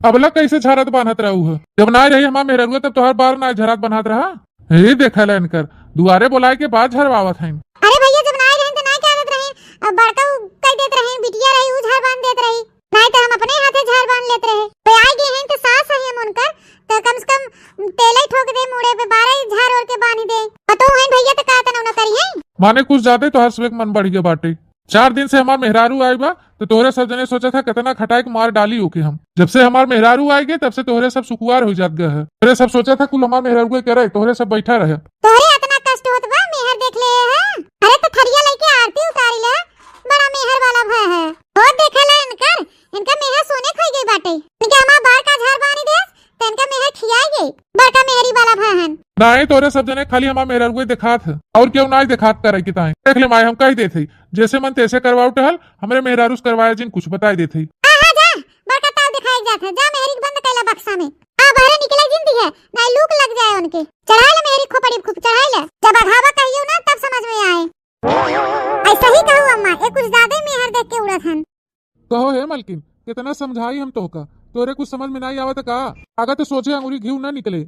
Speaker 2: अबला कैसे झारत बांधत रहू है, जब ना रही हमार मेहर तब तुहार बार ना झरात बनात रहा। हे देखा लेन कर दुआरे बुलाए के बाद झरवावत है।
Speaker 1: अरे भैया जब ना रहे तो ना क्या आदत रहे, अब बड़का कह देत रहे, बिटिया रही उ झाड़ बांध देत रही, नहीं तो हम अपने हाथे झाड़ बांध लेते रहे। तो आ गए हैं तो सास है हम उनकर, तो कम से कम तेल ही ठोक दे मुड़े पे, 12 झाड़ और के बांध दे, पतो है भैया तो का तना न करी है।
Speaker 2: माने कुछ ज्यादा तो हर सुबह मन बढ़ गया बाटे। 4 दिन से हमार मेहरारू आई बा, तो तोहरे सब जने सोचा था कितना खटाई के मार डाली होके हम, जब से हमार मेहरारू आई गए तब से तोहरे सब सुकुआर हो जात गए है। तोहरे सब सोचा था कुल हमार मेहरारू के करे, तोहरे सब बैठा रहे।
Speaker 1: तोहरे इतना कष्ट होत बा, मेहर देख ले है। अरे तो थरिया लेके आरती उतारी ले, बड़ा मेहर वाला भय है। और देखे ले इनका मेहर सोने खोई गई बाटे, इनके हमार बार का झाड़ बानी दे, तो इनका मेहर खियाई गई, बड़का मेहरी वाला भय है।
Speaker 2: नहीं तोरे सब जने खाली हमार मेहरारू दिखात है, और क्यों ना दिखात करे कि ताई देख ले माई, हम कह देते जैसे मन तैसे करवाओ टहल, हमरे मेहरारू करवाए जिन कुछ बताई देते।
Speaker 1: आहा जा बड़का ताव दिखाई जात है, जा मेहरी बंद कैला बक्सा में, आ बाहर निकले जिंदी है, ना लूक लग जाए उनके। चढ़ा ले मेहरी खोपड़ी खूब चढ़ाई ले, जब अघावा कहियो ना तब समझ में आए। ऐसा ही कहू अम्मा, ये कुछ ज्यादा मेहर देख के उड़त हन।
Speaker 2: कहो हे मलकिन, कितना समझाई हम तो का, तोरे कुछ समझ में नहीं आवत का, आगा तो सोचे अंगुरी घी ना निकले,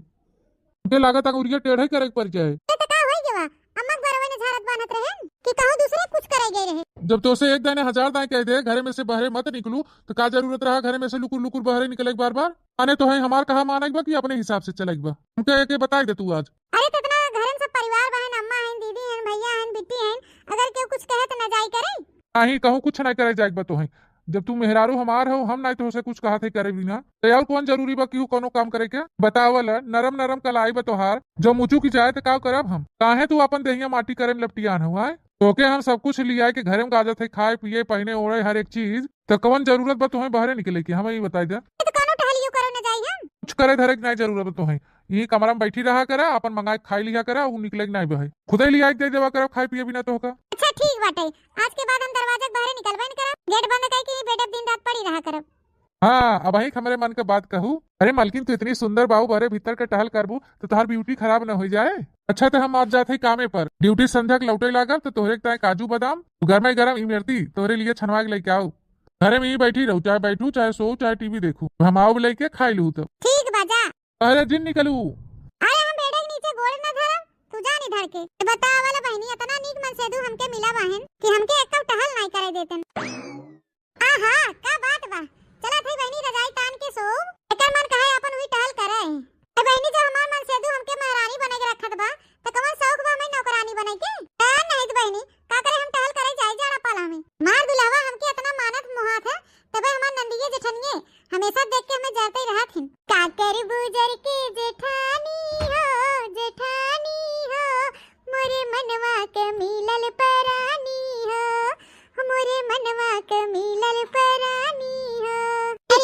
Speaker 2: के लागत अंगुरिया टेढ़े करे पर जाए।
Speaker 1: तो का होई गवा, अम्मा बरवे ने झारत बानत रहे कि कहू दूसरे कुछ करे गए रहे।
Speaker 2: जब तो से एक दाने 1000 दाए कह दे घरे में से बहरे मत निकलू, तो का जरूरत रहा घरे में से लुकुर लुकुर बहरे निकले बार बार। आने तो है हमार कहा माने बा कि अपने हिसाब से चले बा, हमके एक बताई दे तू आज।
Speaker 1: अरे तो इतना घर में सब परिवार बहन, अम्मा हैं, दीदी हैं, भैया हैं, बिट्टी हैं, अगर केहू कुछ कहे तो ना जाई करे।
Speaker 2: नहीं कहूँ कुछ नहीं करे जाए बा तो है, जब तू मेहरारू हमार हो, हम नहीं तो उसे कुछ कहा थे करे बिना, तो यार कौन जरूरी बा क्यों कोनो काम करे के बतावल। नरम नरम कलाई बा तोहार, जो मुचू की जाए तो का करब हम, काहे तू अपन देहिया माटी करे में लपटियान हुआ है, तोके हम सब कुछ लिया के घरे में गाजत है, खाए पिए पहने ओढ़े हर एक चीज, तो कौन जरूरत बा तुम्हें बहरे निकले की, हमें ये बताई दे।
Speaker 1: तो कोनो टहलियो करो ना जाई हम,
Speaker 2: कुछ करे धरे की नहीं जरूरत तो है, ये कमरा में बैठी रहा करा, अपन मंगाए खाई लिया करा, वो निकले नहीं बहे, खुद ही लिया दे देवा करा खाए पिए बिना तो होगा।
Speaker 1: अच्छा ठीक बाटे, आज के बाद हम दरवाजा बाहर निकलबे न करब, गेट बंद करके बेड दिन रात पड़ी रहा करब।
Speaker 2: हाँ अब वही हमारे मन के बात कहूँ। अरे मलकिन तू इतनी सुंदर बाहू भरे भीतर के टहल करबू तो तुम्हारी ब्यूटी खराब न हो जाए। अच्छा तो हम आज जाते ही कामे पर, ड्यूटी संध्या के लौटे लागल तो तोहरे ताए काजू बादाम गर्म गर्म इमरती तोहरे लिए छनवा के लेके आओ, घरे में ही बैठी रहू, चाहे बैठू चाहे सो चाहे टीवी देखू, हम आओ लेके खाई लू। तो
Speaker 1: ठीक बाजा,
Speaker 2: अरे जिन निकलू।
Speaker 1: अरे हम बेड़े के नीचे गोड़ न धरम, तू जा नी धर के। बतावा वाला बहनी इतना नीक मन से दू हमके मिला बहन कि हमके एक टहल नहीं करे देतन। आहा का बात बा, चला थई बहनी रजाई तान के सो, एकर मन कहे अपन हुई टहल करे। ए बहनी जब हमार मन से दू हमके महारानी बने के रखत बा, तो कवन शौक बा मैं नौकरानी बने के? नहीं तो बहनी का करे हम टहल करे जाई जाना पाला में। मार दुलावा हमके इतना मानत मोहात है, तबे हमार नंदिये जेठनिये हमेशा देख के हमें जरते रहत हिन। का कर गुजर के जेठानी हो, जेठानी हो, मोरे मनवा के मिलल परानी हो, मोरे मनवा के मिलल परानी हो।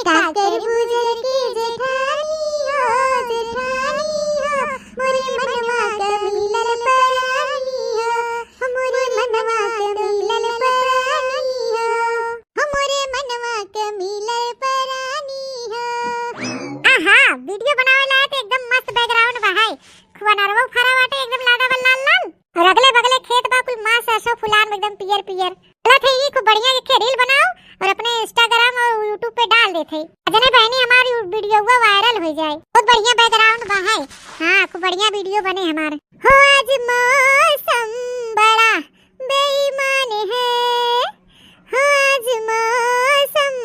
Speaker 1: का कर गुजर के जेठानी हो, जेठानी हो, मोरे मनवा के मिलल परानी हो, मोरे बहनी हमारी वीडियो वायरल हो जाए। बहुत बढ़िया बैकग्राउंड बा है। हाँ खूब बढ़िया वीडियो बने हमारे। हो आज मौसम बड़ा बेईमान है, हो आज मौसम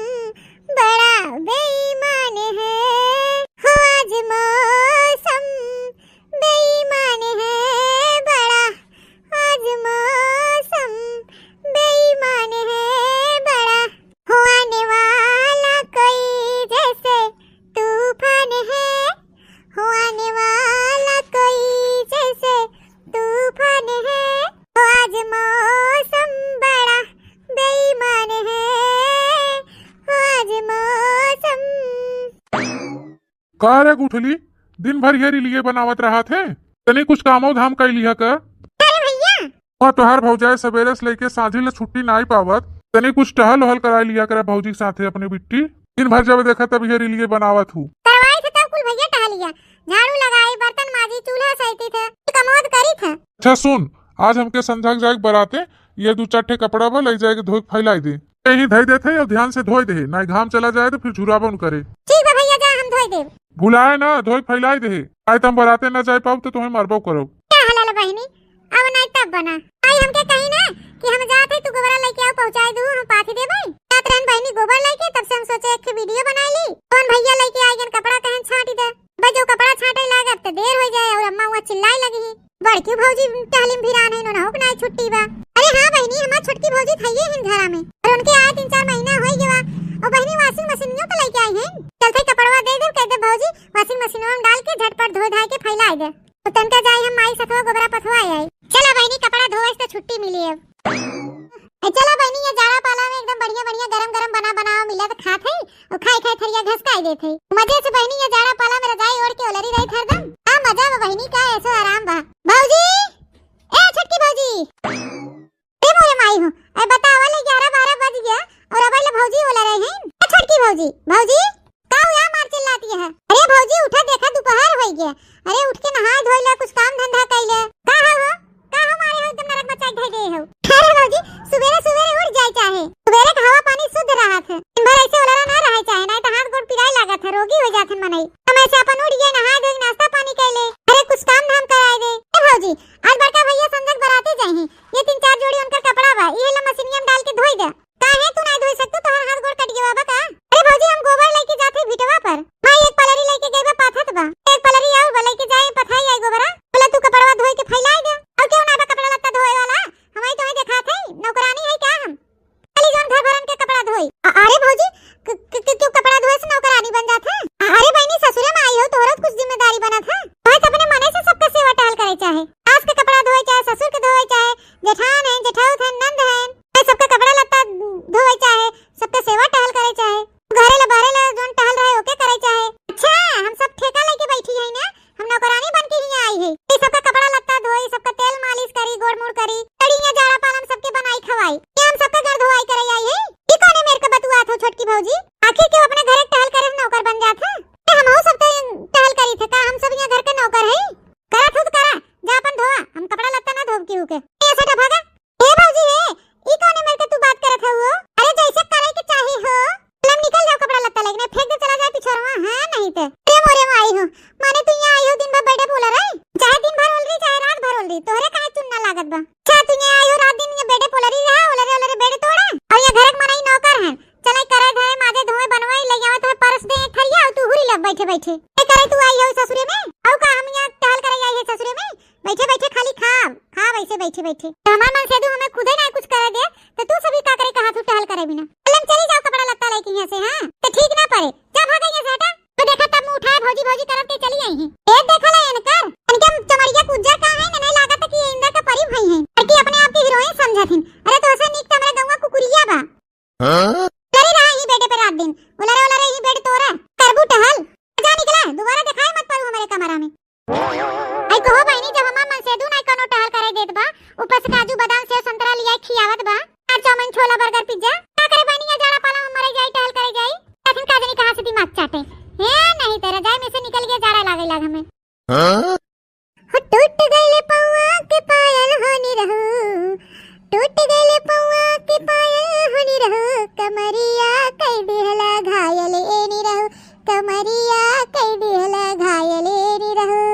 Speaker 1: बड़ा बेईमान है, हो आज मौसम बेईमान है बड़ा, आज मौसम बेईमान है बड़ा, हो आने वाला कोई जैसे तूफान है, हो आने वाला कोई जैसे तूफान है, हो आज मौसम बड़ा बेईमान है, हो आज मौसम।
Speaker 2: का रे गुठली दिन भर यही लिए बनावत रहा थे, तनी कुछ कामो धाम कर लिया कर।
Speaker 1: अरे भैया
Speaker 2: और तोहार भौजाए सवेरे से लेके साझी ले छुट्टी नहीं पावत, तनी कुछ टहल वहल करा लिया कर भौजी के साथे अपने बिट्टी। दिन भर जब देखा तब यही लिए बनावत हूँ।
Speaker 1: करवाई थे तब कुल भैया टहल लिया, झाड़ू लगाई, बर्तन माजी, चूल्हा सही थे, कमोद करी थे।
Speaker 2: अच्छा सुन, आज हमके संध्या के जाके बराते ये 2-4 कपड़ा बा ले जाके धोई फैलाई दे, यही धोई देते और ध्यान से धोई दे, ना घाम चला जाए तो फिर झुराबन करे।
Speaker 1: ठीक है भैया जा हम धोई देब।
Speaker 2: भुलाए ना, धोई फैलाई दे, आए तुम बराते न जाए पाओ तो तुम्हें मरबो करो।
Speaker 1: क्या हलाल बहनी अब नहीं तब बना आई हमके कहीं ना कि हम जाते तू गोबरा लेके आओ पहुंचाए दू हम पाथी दे भाई रात रन बहनी गोबर लेके, तब से हम सोचे एक वीडियो बना ली। कौन भैया लेके आई गन कपड़ा कहन छाटी दे बस, जो कपड़ा छाटे लागत तो देर हो जाए और अम्मा वहां चिल्लाए लगी बड़की भौजी टहलिम भिरान है नो ना छुट्टी बा। अरे हां बहनी हमार छोटकी भौजी थइए हिन घरा में और उनके आए 3-4 महीना हो गया और बहनी वाशिंग मशीनियों तो लेके आई हैं, चलते कपड़वा दे दे कह दे भौजी वाशिंग मशीनों में डाल के झटपट धो धाए के फैला दे, तो तनका जाए हम माई सथवा गोबरा पथवा आई। चला बहनी कपड़ा धोए तो छुट्टी मिली अब। चला बहनी ये जाड़ा पाला में एकदम बढ़िया बढ़िया गरम गरम बना मिला तो खात है और खाई खाई थरिया घसकाई देत है मजे से। बहनी ये जाड़ा पाला में रजाई ओढ़ के ओलरी रही हरदम, का मजा बा बहनी, का ऐसो आराम बा। भौजी ए छोटकी भौजी ए मोरे माई हूं, ए बतावा ले 11-12 बज गया और अब ले भौजी ओला रहे हैं। ए छोटकी भौजी भौजी का हुआ मार चिल्लाती है? अरे भौजी उठा देखा दोपहर हो गया, अरे उठ के नहा धोई ले कुछ काम धंधा कइले। का हो मारे हो एकदम नरक मचाई धइ गए हो। अरे भौजी सुबेरे सुबेरे उठ जाए चाहे, सुबेरे का हवा पानी शुद्ध रहा था, दिन भर ऐसे ओलरा ना रहे चाहे, नहीं तो हाथ गोड़ पिराई लागत है, रोगी हो जात है मनई। हम ऐसे अपन उठ गए नहा धोई नाश्ता पानी कइले, अरे कुछ काम धाम कराए दे। ए भौजी आज बड़का भैया संजक बराते जाए हैं, ये 3-4 जोड़ी उनका कपड़ा बा ये ला मशीनिया में डाल के धोई दे। काहे तू नहीं धोई सकतू, तोहर हाथ गोड़ कट गया बा का? अरे भौजी हम गोबर लेके जाते भिटवा पर, माई एक पलरी लेके गई बा पाथत बा, एक पलरी और बा लेके जाए पथाई आई गोबरा, बोला तू कपड़वा धोई के फैलाई दे। और क्यों ना बा कपड़ा लत्ता धोए वाला, हमारी तो देखा थे नौकरानी है क्या हम, खाली जोन घर भरन के कपड़ा धोई। अरे भौजी क्यों कपड़ा धोए से नौकरानी बन जात है? अरे बहनी ससुरे में आई हो तोहरा कुछ जिम्मेदारी बना था, बस अपने मने से सबका सेवा टहल करे चाहे, सास के कपड़ा धोए चाहे ससुर के धोए चाहे जेठान है जेठाउत है नंद है, सबका कपड़ा लत्ता धोए चाहे सबका सेवा टहल करे चाहे, घरे ला बाहरे ला जोन टहल रहे ओके करे चाहे। अच्छा हम सब ठेका लेके बैठी है ना, हम नौकरानी बन के ही आई है, ये सबका कपड़ा लत्ता धोई, सबका तेल मालिश करी, गोड़ मुड़ करी, तड़िया जाड़ा पालन सबके बनाई खवाई, ये हम सबका घर धोआई करे आई है। ये कौन है मेरे को बतुआ था छोटकी भौजी, आखिर क्यों अपने घर टहल करे नौकर बन जात है? हम हो सब टहल करी थे का, हम सब यहाँ घर के नौकर है, करा खुद करा जा अपन धोआ, हम कपड़ा लत्ता ना धोब क्यों के ऐसा टभागा। हे भौजी हे ई कौन है मेरे को तू बात करत है वो? अरे जैसे करे के चाहे हो लम निकल जाओ कपड़ा लत्ता लेके फेंक दे चला जाए पिछोरवा, हां नहीं तो अरे मोरे में आई हो माने तू यहाँ आई हो दिन भर बैठे बोला रही, चाहे दिन भर बोल रही चाहे रात भर बोल रही, तोहरे काहे चुनना लागत बा। अच्छा तू यहाँ आई हो रात दिन ये बैठे बोला रही रहा ओलरे बेड़े तोड़ा और ये घर के मनाई नौकर है, चले करे धरे माजे धोए बनवाई ले जावे तो परस दे थरिया और तू हुरी लब बैठे बैठे ए करे तू आई हो ससुरे में औ का हम यहाँ टहल करे आई है ससुरे में बैठे बैठे खाली खा वैसे बैठे बैठे तो हमार मन से दू हमें खुद ही नहीं कुछ करे दे तो तू सभी का करे कहा तू टहल करे बिना चल चली जाओ कपड़ा लत्ता लेके यहाँ से। हां तो ठीक ना पड़े जा भागा यहाँ से हटा, तो देखा तब मैं उठाए भौजी करब के चली आई है, ए देखो ले इनकर इनके चमड़िया कुज्जा का है नहीं लागत कि इंद्र का परी भाई है, कि अपने आप की हीरोइन समझथिन। अरे तो ऐसा निक हमरा गंवा कुकुरिया बा लरी रहा ही बेटे पे रात दिन ओलरे ही बेड तोरा करबू टहल जा निकला दोबारा दिखाई मत पड़ू हमारे कमरा में। आई कहो बहनी जब हमार मन से दू नहीं कोनो टहल करे देत बा, ऊपर से काजू बादाम सेव संतरा लिया खियावत बा, आज चाउमीन छोला बर्गर पिज्जा का करे बहनी ये जाड़ा पाला में मरे जाई टहल करे जाई, लेकिन का जानी कहां से दिमाग चाटे है नहीं तेरा जाए में से निकल गया जाड़ा लागे लाग हमें। हो टूट गइले पौआ के पायल होनी रहू, टूट गइले पौआ के पायल होनी रहू, कमरिया कई देहला घायल एनी रहू, कमरिया कई दिहला घायले नी रहू।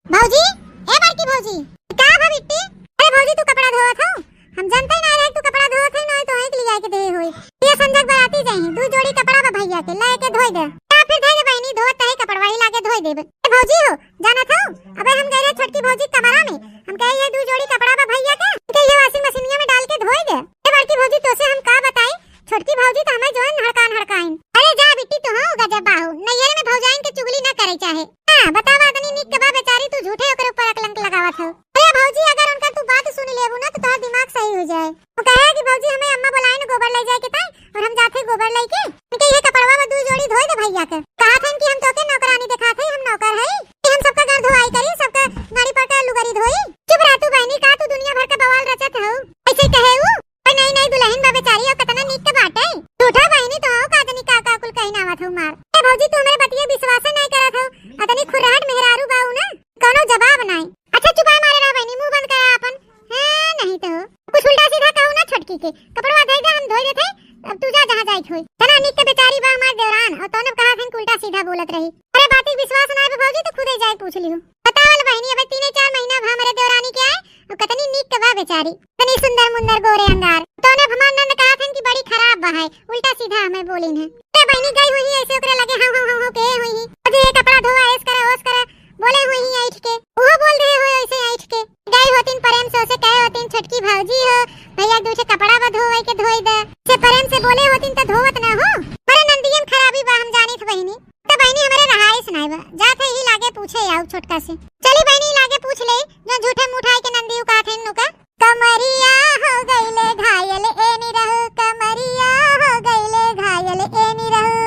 Speaker 1: भौजी, ए बड़की भौजी, का बा बिट्टी? अरे भौजी तू कपड़ा धोवत हो? हम जानते ही ना रहे तू कपड़ा धोवत है, ना तो एक ले जाके दे होई। ये संजक बराती जाई, दू जोड़ी कपड़ा बा भैया के लेके धोई दे। या फिर धई दे बहनी, धोत है कपड़वा ही लाके धोई देबे। ए भौजी हो, जानत हो? अबे हम गए रे छोटकी भौजी कमरा में, हम कहे ये दू जोड़ी कपड़ा बा भैया के, के ये वॉशिंग मशीनिया में डाल के धोई दे। ए बड़की भौजी तो से हम का बताई? छोटकी भौजी तो हमें जोन हड़कान हड़काइन। अरे जा बिट्टी तू हो गजब बाहू, नैयर में भौजाइन के चुगली न करे चाहे। हां बतावा तनी निक के बा बेचारी, तू झूठे ओकर ऊपर कलंक लगावत हो। अरे भौजी अगर उनका तू बात सुन लेबू ना तो तोहर दिमाग सही हो जाए। वो कहे कि भौजी हमें अम्मा बुलाए न गोबर ले जाए के ताई, और हम जाथे गोबर लेके के ये कपड़वा में दू जोड़ी धोई दे भैया के। कहा था कि हम तोके नौकरानी दिखाथे, हम नौकर है कि हम सबका घर धोआई करी, सबका गाड़ी पर का लुगरी धोई। चुप रह तू बहनी, का तू दुनिया भर का बवाल रचत हो। ऐसे कहे वो नहीं नहीं दुल्हन बा बेचारी और कतना नीक के बाटे। झूठा बहनी तो हो कादनी का कुल कहीं ना आवत हो मार। ए भौजी तू हमारे बतिया विश्वास नहीं करत हो, अतनी खुराट मेहरारू बाऊ ना, कोनो जवाब नहीं। अच्छा चुप मारे रह बहनी, मुंह बंद कर अपन। हां नहीं तो कुछ उल्टा सीधा कहू ना छोटकी के, कपड़वा धई दे हम धोई देथे, अब तू जा जहां जाई होई। तना नीक के बेचारी बा हमार देवरान, और तोने कहा था उल्टा सीधा बोलत रही। अरे बात विश्वास ना है भौजी तो खुदे जाए पूछ लियो। बतावल बहनी अबे 3-4 महीना भा हमारे देवरानी के आए, और कतनी नीक के बा बेचारी, तनी सुंदर मुंदर गोरे अंगार। तोने हमार नंद कहा था कि बड़ी खराब बा है, उल्टा सीधा हमें बोलिन है। ते बहनी गई हुई ऐसे ओकरे लगे हां हां हां के हुई, अजे ये कपड़ा धोआ ऐस करे ओस करे बोले हुई ऐठ के, वो बोल रहे हो ऐसे ऐठ के। गई होतिन प्रेम से उसे कहे होतिन छोटकी भौजी हो भैया दूसरे कपड़ा बा धोए के धोई दे, से प्रेम से बोले होतिन तो धोवत ना हो। अरे नंदियम खराबी बा हम जानित बहनी, तो बहनी हमारे रहाइस नहीं बा, जाते ही लागे पूछे आऊ छोटका से। चली बहनी लागे पूछ ले, जो झूठे मुठाई के नंदियू का थे नुका। कमरिया हो गईले घायल ए नी रहू, कमरिया हो गईले घायल ए नी रहू।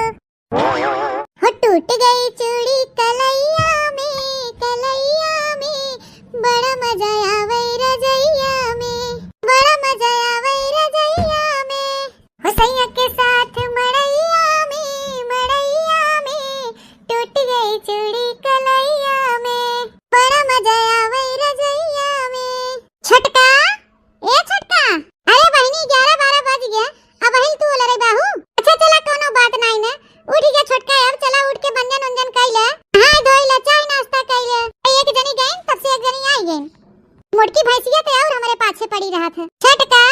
Speaker 1: हो टूट गई चूड़ी कलैया में, बड़ा मजा आवे रजैया में, बड़ा मजा आवे रजैया में। हो सैया के साथ मड़ैया में, टूट गई चूड़ी कलैया में, बड़ा मजा आवे रजैया में। छटका ए छटका, अरे बहनी 11-12 बज गया, अब हिल तू लरे बाहू। अच्छा चला कोनो बात नहीं ना, उठ गया छटका, अब चला उठ के बंजन उंजन कइले, हां धोइले, चाय नाश्ता कइले। एक जनी गई तब से एक जनी आई गई, मोटकी भैंसिया ते और हमारे पाछे पड़ी रहा था। छटका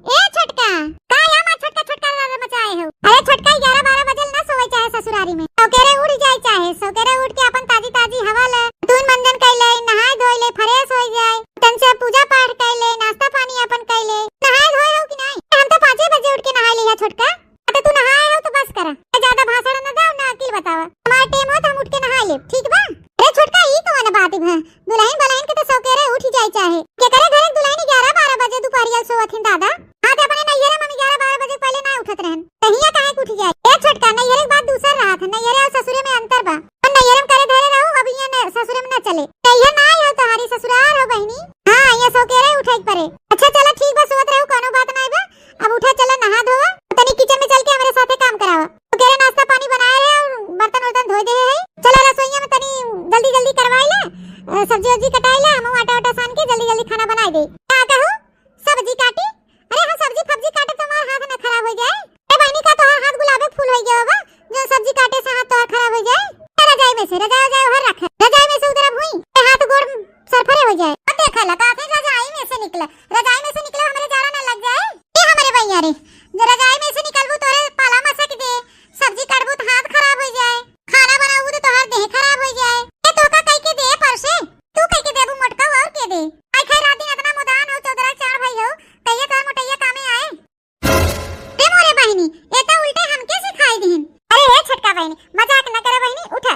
Speaker 1: ए छटका, का यामा छटका छटका मचाए हो? अरे छटका 11-12 बजल ना सोए चाहे ससुरारी में, सौकेरे उठ जाए चाहे, सौकेरे उठ के अपन ताजी हवा ले, तून मंजन कइले, नहाए धोइले, फ्रेश हो जाए, तन से पूजा पाठ कइले, नाश्ता पानी अपन कइले। नहाए धोए हो कि नहीं? हम तो 5 बजे उठ के नहा लिया छोटका। तो तू नहाए हो तो बस करा, ज्यादा भाषण न दो ना, अकेल बतावा। हमारा टाइम हो तो हम उठ के नहा ले, ठीक बा? अरे छोटका ई कौन बात है? दुल्हन बलहन के तो सौकेरे उठ ही जाए चाहे, के करे घरे दुल्हन 11-12 बजे दोपहरिया सोवथिन दादा। हां ते अपने नैयरे में 11-12 बजे पहले ना उठत रहन, तहिया काहे उठ जाए? ए छोटका नैयरे के बात दूसर रहा था, नैयरे और ससुरे में अंतर बा। हम नैयरे में करे धरे रहू, अब ये ससुरे में ना चले। तहिया ना आई हो तुम्हारी ससुराल हो बहनी। हां ये सौकेरे उठे परे। अच्छा चला ठीक बा, सोवत रहू, कोनो बात नहीं बा। अब उठा चला नहा धोवा, तनी किचन में चल के हमारे साथे काम करावा। तो केरे नाश्ता पानी बनाए है और बर्तन वर्तन धोई दे है। चला रसोईया में तनी जल्दी करवाई ले, सब्जी वब्जी कटाई ले, हम आटा सान के जल्दी खाना बनाई दे। का कहू सब्जी काटी? अरे हम सब्जी फब्जी काटे तो हमारा हाथ ना खराब हो जाए। ए बहनी का तोहर हाथ गुलाबे फूल हो गया बा, जो सब्जी काटे से हाथ तोहर खराब हो जाए। रजाई में से हर रख, रजाई में से उधर भूई हाथ गोड़ सरफरे हो जाए। अब देखा लगा थे रजाई में से निकला हमारे जाड़ा ना लग जाए। ये हमारे भैया रे, जो रजाई में से निकलबू तोरे पाला मसक दे, सब्जी काटबू तो हाथ खराब हो जाए, खाना बनाबू तो तोहर देह खराब हो जाए। ए तो का कह के दे परसे, तू कह के देबू मोटका और के दे। आई खै रात दिन इतना मुदान हो, 14 4 भाई हो, तैया तोर मोटैया कामे आए। ए मोरे बहनी ए तो उल्टे हमके सिखाई दीन। अरे हे छटका बहनी मजाक न करे बहनी, उठा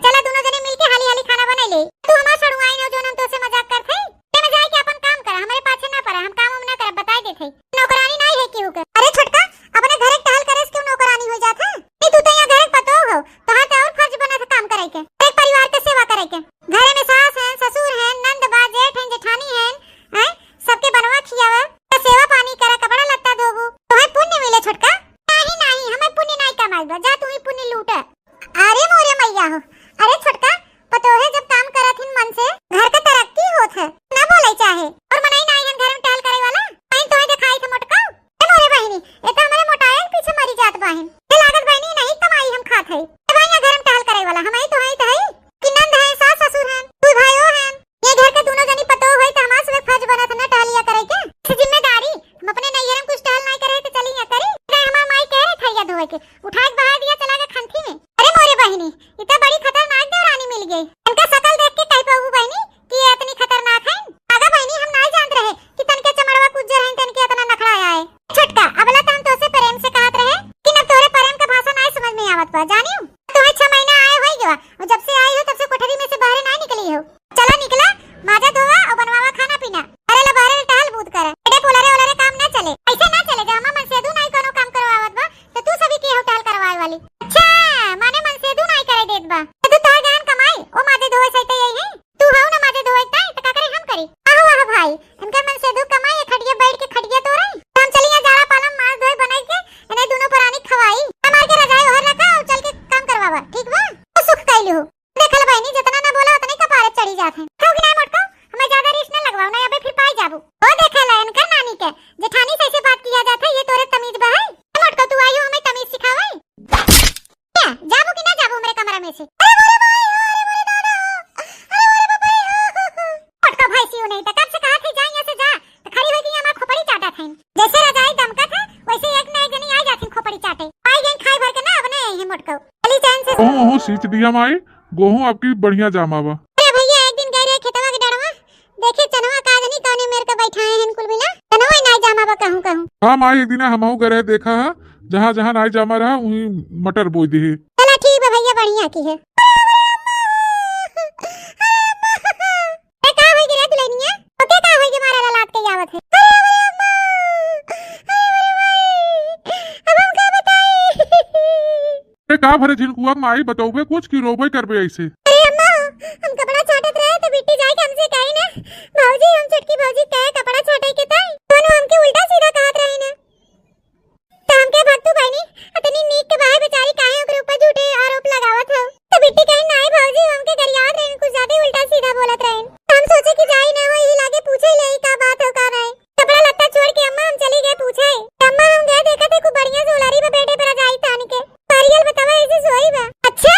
Speaker 1: चला दोनों जने मिलके हाली खाना बनाई ले। तू हमार सड़ुआई न जोन हम तो से मजाक करथे, ते में जाए के अपन काम कर, हमारे पाछे ना पड़ा, हम काम ना कर, बताई देथे। नौकरानी नहीं है क्यों कर? अरे छटका अपने घरे टहल करे क्यों नौकरानी हो जात है? नहीं तू तो यहां घरे पतो हो, तोहार तो और फर्ज बना था काम करे के, एक परिवार के सेवा करे के। घरे में सास है, ससुर है, नंद बा, जेठ है, जेठानी है, सबके बनवा खियावा, सेवा पानी करे, कपड़ा लत्ता धोबू, तोहे पुण्य मिले छटका। नहीं हमें पुण्य नहीं कमाई बा, जा तू ही पुण्य लूट। अरे है? ए भाई घर में टहल करे वाला हम ही तो है कि नंद है, सास ससुर हैं, तू भाइयों हैं। ये घर के दोनों जनी पतो होई त हमार सब फर्ज बनत न टहलिया करे के। इस जिम्मेदारी हम अपने नैहर में कुछ टहल नहीं करे तो चलिया करी। हमार माई कह रही थैया धोए के उठा के बहा दिया चला के खंथी में। अरे मोरे बहिनी इतना बड़ी खतरनाक देवरानी मिल गई। इनका शकल देख के कह पाऊ बहिनी कि ये इतनी खतरनाक है। आगा बहिनी हम नहीं जानत रहे कि तनके चमड़वा कुजर है तनके इतना नखरा आया है। छटका अबला तो हम तोसे प्रेम से कहत रहे कि न तोरे प्रेम का भाषा नहीं समझ में आवत बा जानियो। तुम्हें 6 महीना आए होई गवा और जब से आई हो तब से कोठरी में से बाहर नहीं निकली हो। चला निकला माजा धोवा और बनवावा खाना पीना। अरे ला बाहर टहल बूद कर एडे पोलरे ओलरे काम ना चले। ऐसे ना चले जा मन से दू नहीं कोनो काम करवावत बा तो तू सभी के होटल करवाए वाली। अच्छा माने मन से दू नहीं करे देत बा तो तू तार ज्ञान कमाई ओ माजे धोए सहित यही है। तू हाउ ना माजे धोए ताई तो का करे हम करी। आहो आहो भाई इनका मन से दू कमाई खटिया बैठ के खटिया तो रही हम चलिए जाड़ा पालम मार धोए बनाई के इन्हें दोनों पुरानी खवाई हमार के रजाई ओहर रखा और चल के काम करवावा ठीक बा। तो सुख कैलू देखल बहनी जितना ना बोला उतने कपारे चढ़ी जात है। खाओ कि ना मोटको हमें ज्यादा रिश्त ना लगवाओ ना अबे फिर पाई जाबू। ओ देखल इनका नानी के जेठानी से ऐसे बात किया जाता है ये तोरे तमीज बा है। मोटको तू आइयो हमें तमीज सिखावे क्या जाबू कि ना जाबू मेरे कमरा में से। अरे मोरे भाई अरे मोरे दादा अरे मोरे बाबा मोटको भाई सियो नहीं था कब से कहा थे जा यहां से जा तो खड़ी हो गई हमार खोपड़ी चाटा था। जैसे रजाई दमका था वैसे एक ना एक जनी आ जाती खोपड़ी चाटे आई गई खाई भर के ना अब नहीं है मोटको चली चैन से।
Speaker 2: ओहो सीच दिया माई गोहूं आपकी बढ़िया जामा बा।
Speaker 1: अरे भैया एक दिन गए रहे खेतवा के डरवा देखे चनवा का जनी कौने मेरे के बैठाए हैं कुल मिला चनवा नहीं जामा बा कहूं।
Speaker 2: हां माई एक दिन हमहू गए देखा है जहां जहां नहीं जामा रहा वहीं मटर बोई दी।
Speaker 1: चला ठीक है भैया बढ़िया की है। ए का होई रे दुल्हनिया ओके का होई के मारा लात के आवत है। अब हम का बताई
Speaker 2: का भरे झिनकुआ माई बताओबे कुछ की रोबे करबे ऐसे।
Speaker 1: अरे अम्मा हम कपड़ा छाटत रहे तो बिट्टी जाए के हमसे कही ना भौजी हम छोटकी भौजी कहे कपड़ा छाटे के ताई दोनों हमके उल्टा सीधा कहत रही ना तो हमके भक्तू बहनी इतनी नीक के बाहर बेचारी काहे ओकरे ऊपर झूठे आरोप लगावत हो तो बिट्टी कही नहीं भौजी हमके गरियात रहे कुछ ज्यादा उल्टा सीधा बोलत रहे। हम सोचे कि जाई ना हो यही लागे पूछे ले का बात हो का नहीं कपड़ा लत्ता छोड़ के अम्मा हम चली गए पूछे अम्मा हम गए देखा थे खूब बढ़िया सोलारी पे बैठे पर जाई तान के परियल बतावा ऐसे सोई बा। अच्छा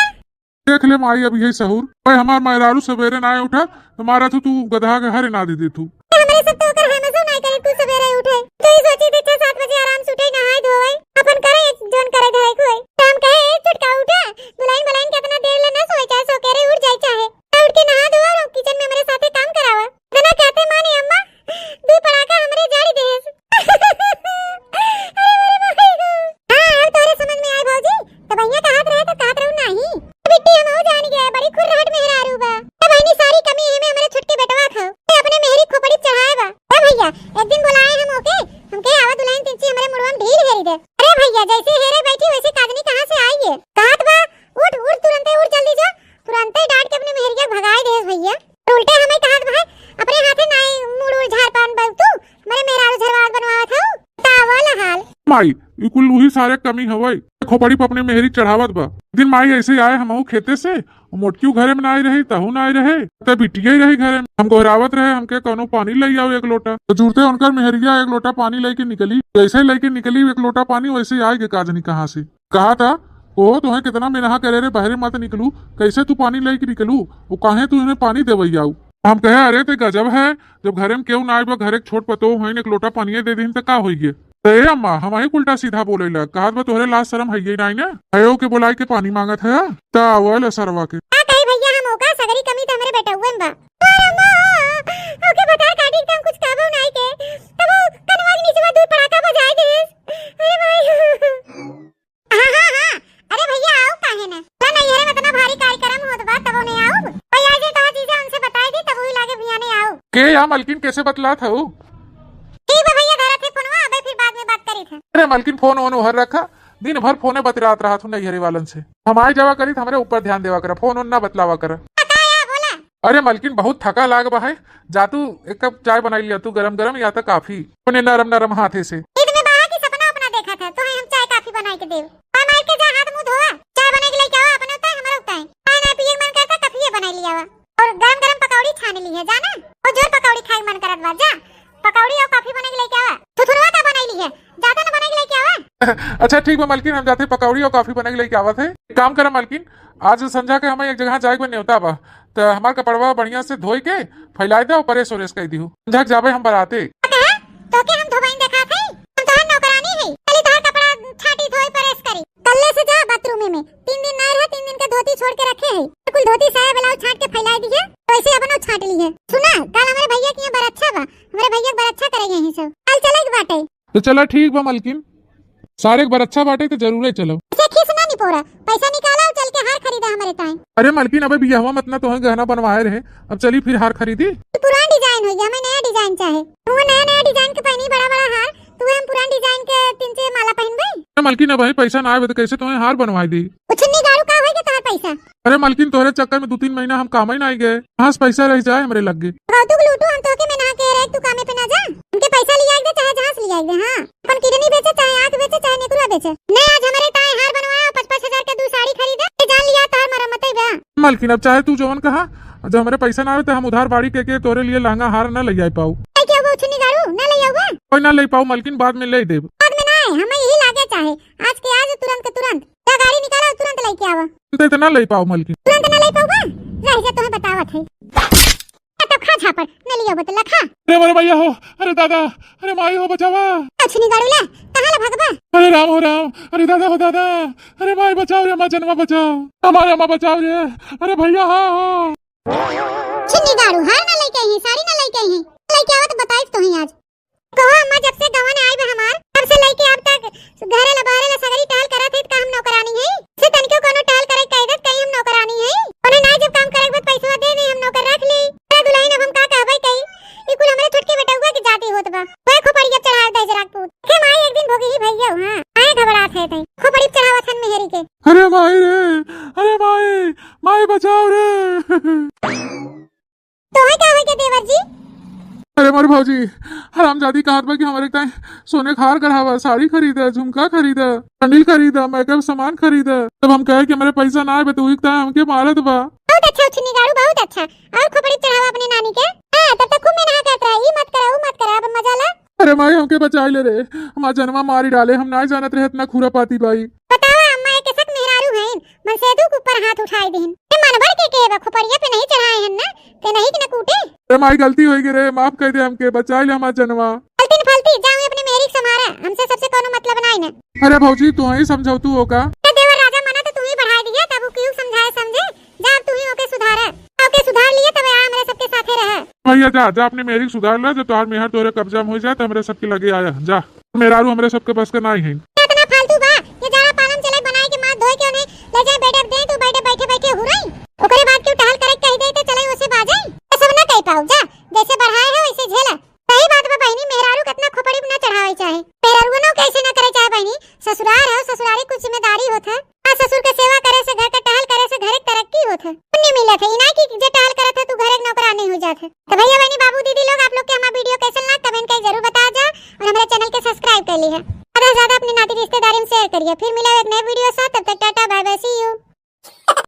Speaker 2: देख ले माई अब यही सहूर भाई हमार मायरारू सवेरे ना उठा तुम्हारा तू गधा के हरे ना दे दे तू
Speaker 1: हमारे सब तो कर हम नहीं करे तू सवेरे उठे तो ही सोची थी 7 बजे आराम से उठे नहाए धोए अपन करे एक जोन करे धोए कोई तो हम कहे एक छटका उठा बुलाइन बुलाइन कितना देर लेना सोए चाहे सो करे उठ जाए चाहे उठ के नहा धोआ और किचन में मेरे साथे काम करावा इतना कहते माने अम्मा दू पड़ाका हमरे जाड़ी दे। अरे मेरे भाई हां अब तोरे समझ में आई भौजी तो भैया कहत रहे तो कहत रहू नहीं बिट्टी हम हो जान गए बड़ी खुरहट मेहरारू बा तो बहनी सारी कमी है में हमारे छुटके बेटवा खाओ ते अपने मेहरी खोपड़ी चढ़ाए बा। ए भैया एक दिन बुलाए हम ओके हमके आवा दुल्हन तिनची हमारे मुड़वा में ढील हेरी दे। अरे भैया जैसे हेरे बैठी वैसे काजनी कहां से आई है कहत बा उठ उठ तुरंत उठ जल्दी जा तुरंत ही डांट के अपने मेहरिया भगाए दे भैया उल्टे हमें कहत भाई अपने हाथे नहीं मुड़ उड़ झाड़ पान बल तू मेरे मेहरारू झरवाद बनवावत हो तावल हाल
Speaker 2: माई ई कुल वही सारे कमी हवई खोपड़ी पर अपने मेहरी चढ़ावत बा। दिन माई ऐसे आए हमहू खेते से मोटक्यू घरे में ना रही तहू ना रहे तब बिटिया ही रही घरे में हम गोहरावत रहे हमके कोनो पानी ले आओ एक लोटा तो जुड़ते उनकर मेहरिया एक लोटा पानी लेके निकली जैसे लेके निकली एक लोटा पानी वैसे आई के काजनी कहाँ से कहा था ओ तुम्हें कितना मेनहा करे रे बहरे मत निकलू कैसे तू पानी लेके निकलू वो काहे तू इन्हें पानी देवई आऊ। हम कहे अरे ते गजब है जब घरे में क्यों ना आए घर एक छोट पतो हो एक लोटा पानी दे दी तो का होई गे तो ए अम्मा हमारे उल्टा सीधा बोले ला कहा बा तोहरे लाज शर्म है ही नहीं ना है के बोलाई के पानी मांगत है तावल सरवा के
Speaker 1: कहीं भैया हम होगा सगरी कमी तो हमारे बेटा हुए बा और अम्मा ओके बता काटी तुम कुछ काबू नहीं के तब वो कनवा के नीचे दूध पड़ाका बजाए दे। अरे भाई हां अरे भैया आओ काहे ना नहीं है इतना भारी कार्यक्रम होत बा तब नहीं आओ भैया जी तो चीजें उनसे बताई दी तब ही लागे भैया नहीं आओ
Speaker 2: के या मलकिन कैसे बतला था वो
Speaker 1: ठीक है भैया घर थे फोनवा अबे फिर बाद में बात करी था।
Speaker 2: अरे मलकिन फोन ओन हर रखा दिन भर फोने बतरात रहा तू नहीं वालन से हमारे जवा करी हमारे ऊपर ध्यान देवा कर फोन ओन ना बतलावा कर। अरे मलकिन बहुत थका लाग बा है जा तू एक कप चाय बना लिया तू गरम गरम या तो काफी नरम नरम हाथे से
Speaker 1: ईद में बाहर की सपना अपना देखा था तो हम चाय काफी बना के देव मार के जा हाथ मुंह धोआ चाय बना के लेके आओ अपना होता है हमारा होता है चाय ना पिए मन करता काफी बना लिया और गरम गरम पकौड़ी छान ली है जाना और जोर पकौड़ी खाए मन करत बा जा पकौड़ी और कॉफी बना के लेके आवा तो थोड़ा का बना ली है ज्यादा ना बना के लेके आवा।
Speaker 2: अच्छा ठीक बा मालकिन, हम जाते पकौड़ी और कॉफी बने के लेके आवत है। एक काम करा मालकिन, आज संझा के हमें एक जगह जाए के न्योता बा, तो हमार कपड़वा बढ़िया से धोई के फैलाए दे और परेस ओरेस कर दी संझा के जाबे हम बराते।
Speaker 1: तो के हम धोबाइन देखा थे, हम तोहर नौकरानी है, खाली तोहर कपड़ा छाटी धोई प्रेस करी। कल्ले से जा बाथरूम में 3 दिन नहीं रहा, 3 दिन का धोती छोड़ के रखे है, कुल धोती साया ब्लाउज छाट के फैला दी है, वैसे अपनो छाट ली है। सुना कल हमारे भैया की बर अच्छा बा, हमारे भैया बर अच्छा करेंगे यही सब, कल चलेगी बाटे।
Speaker 2: तो चला ठीक बा मालकिन, सारे एक बार अच्छा बाटे तो जरूर चलो।
Speaker 1: इसे खींचना नहीं पोरा, पैसा निकाला और चल के हार खरीदा हमारे ताई।
Speaker 2: अरे मालकिन अबे बियाहवा मत ना तो गहना बनवाए रहे, अब चली फिर हार खरीदी।
Speaker 1: पुराना डिजाइन हो गया, हमें नया डिजाइन चाहे। तू नया डिजाइन के पहनी बड़ा बड़ा हार, तू हम पुराना डिजाइन के 3 से माला पहनबे।
Speaker 2: मालकिन अब पैसा ना आवे तो कैसे तुम्हें हार बनवाई दी।
Speaker 1: उछन्नी गाड़ू का होएगा तोहर पैसा।
Speaker 2: अरे मालकिन तोहरे चक्कर में 2-3 महीना हम काम ही नहीं गए, कहाँ से पैसा रह जाए हमरे लग गए।
Speaker 1: तू लूटू हम तोके में ना कह रहे तू कामे पे ना जा, उनके पैसा लिया दे चाहे जहां से लिया दे। हां अपन किडनी बेचे चाहे आंख बेचे चाहे निकुला बेचे, नहीं आज हमारे ताए हार बनवाया 5-5 हजार के 2 साड़ी खरीदे, जान लिया तार मरम्मत ही बा।
Speaker 2: मालकिन अब चाहे तू जवन कहा, जब हमारे पैसा ना आवे तो हम उधार बाड़ी के तोरे लिए लहंगा हार न ले जाए पाऊ।
Speaker 1: क्या वो उछन्नी गाड़ू ना ले आऊगा,
Speaker 2: कोई ना ले पाऊ मालकिन, बाद में ले देब।
Speaker 1: बाद में ना है, हमें यही लागे चाहे आज के आज तुरंत के तुरंत जा गाड़ी निकाला और तुरंत लेके आवा।
Speaker 2: तो इतना ले पाऊ मालकिन,
Speaker 1: तुरंत ना ले पाऊगा, रह जा तुम्हें बतावत है। तो खा झापड़ न लियो बतला खा।
Speaker 2: अरे मेरे भैया हो, अरे दादा, अरे माई हो बचावा।
Speaker 1: उछन्नी गाड़ू ले कहां ला भगवा।
Speaker 2: अरे राम हो राम, अरे दादा हो दादा, अरे माई बचाओ रे, माँ जन्मा बचाओ, हमारे माँ बचाओ रे, अरे भैया हो।
Speaker 1: छिन्नी गाड़ू हार ना लेके आई, साड़ी ना लेके आई, लेके आवत बताई तो ही आज। कहो अम्मा जब से गवन आई बे हमार, तब से लेके अब तक घरे लबारे ला सगरी टाल करत है का हम नौकरानी है, से तनके कोनो टाल करे कायदत कहीं हम नौकरानी है, ओने ना जब काम करे बाद पैसा दे दे हम नौकर रख ली। अरे दुल्हन अब हम का कहबै कहीं, ई कुल हमरे छोटके बेटा हुआ की जाती होत बा, ओए खोपड़ी चढ़ा दे जरा पूत के माई एक दिन भोगी ही भैया। हां आए घबरात है तई खोपड़ी चढ़ावत हन मेहरी के।
Speaker 2: अरे माई रे, अरे माई, माई बचाओ रे।
Speaker 1: तो है क्या के देवर जी।
Speaker 2: अरे मोर भौजी हरामजादी कहत बा कि हमारे ताई सोने का हार गढ़ावा, साड़ी खरीदा, झुमका खरीदा, कंडील खरीदा, मेकअप सामान खरीदा, तब हम कहे कि हमारे पैसा ना आए तो उही हमके मारत बा।
Speaker 1: बहुत अच्छा उछनी गाड़ू, बहुत अच्छा। और खोपड़ी चढ़ावा अपने नानी के। हां तब तक खूब में नहा कहत रहा, ई मत करा वो मत करा, अब मजा ला।
Speaker 2: अरे माई हमके बचाई ले रे, हमार जन्मा मारी डाले, हम ना जानत रहे इतना खुरा पाती बाई।
Speaker 1: बतावा अम्मा के सक मेहरारू हैं, मन सेदू के ऊपर हाथ उठाई देन, ते मन भर के बा खोपड़िया पे नहीं चढ़ाए हैं ना, ते नहीं कि न कूटे।
Speaker 2: अरे माई गलती होई गे रे, माफ कर दे हमके, बचाई ले हमार जनवा।
Speaker 1: गलती न फलती जाओ अपने मेहरी संभारा, हमसे सबसे कोनो मतलब नहीं ना।
Speaker 2: अरे भौजी तू ही समझाऊ तू होगा।
Speaker 1: देवर राजा मना तो तू ही बढ़ा दिया, तब क्यों समझाए समझे, जा तू ही ओके सुधारा, ओके सुधार लिए तब आ मेरे सबके साथे रह।
Speaker 2: भैया जा जा अपने मेरी सुधार ला, जब तोहार मेहर तोरे कब्जा में हो जाए तो हमरे सबके लगे आया जा, मेहरारू हमरे सबके बस का नहीं है।
Speaker 1: इतना फालतू बा ये जाड़ा पालम चले बनाए के मां धोए के उन्हें ले जाए बेटे दे, तू बैठे बैठे हो रही ओकरे बाद क्यों टहल करे कह दे तो चले उसे बाजे, सब ना कह पाऊ जा, जैसे बढ़ाए है वैसे झेला। सही बात बा बहनी, मेहरारू कितना खोपड़ी ना चढ़ावे चाहे, मेहरारू ना कैसे ना करे चाहे बहनी, ससुराल है, ससुरारी कुछ जिम्मेदारी होत है, ससुर के सेवा करे से घर का टहल करे से घर की तरक्की होत है, पुण्य मिलत है, इना की जे टहल करत है तू घर एक नौकरानी हो जात है। तो भैया बहनी बाबू दीदी लोग आप लोग के हमारा वीडियो कैसा लगा कमेंट करके जरूर बता जा, और हमारे चैनल के सब्सक्राइब कर ली है, ज्यादा से ज्यादा अपनी नाती रिश्तेदारी में शेयर करिए। फिर मिलेंगे एक नए वीडियो साथ, तब तक tata bye bye, see you.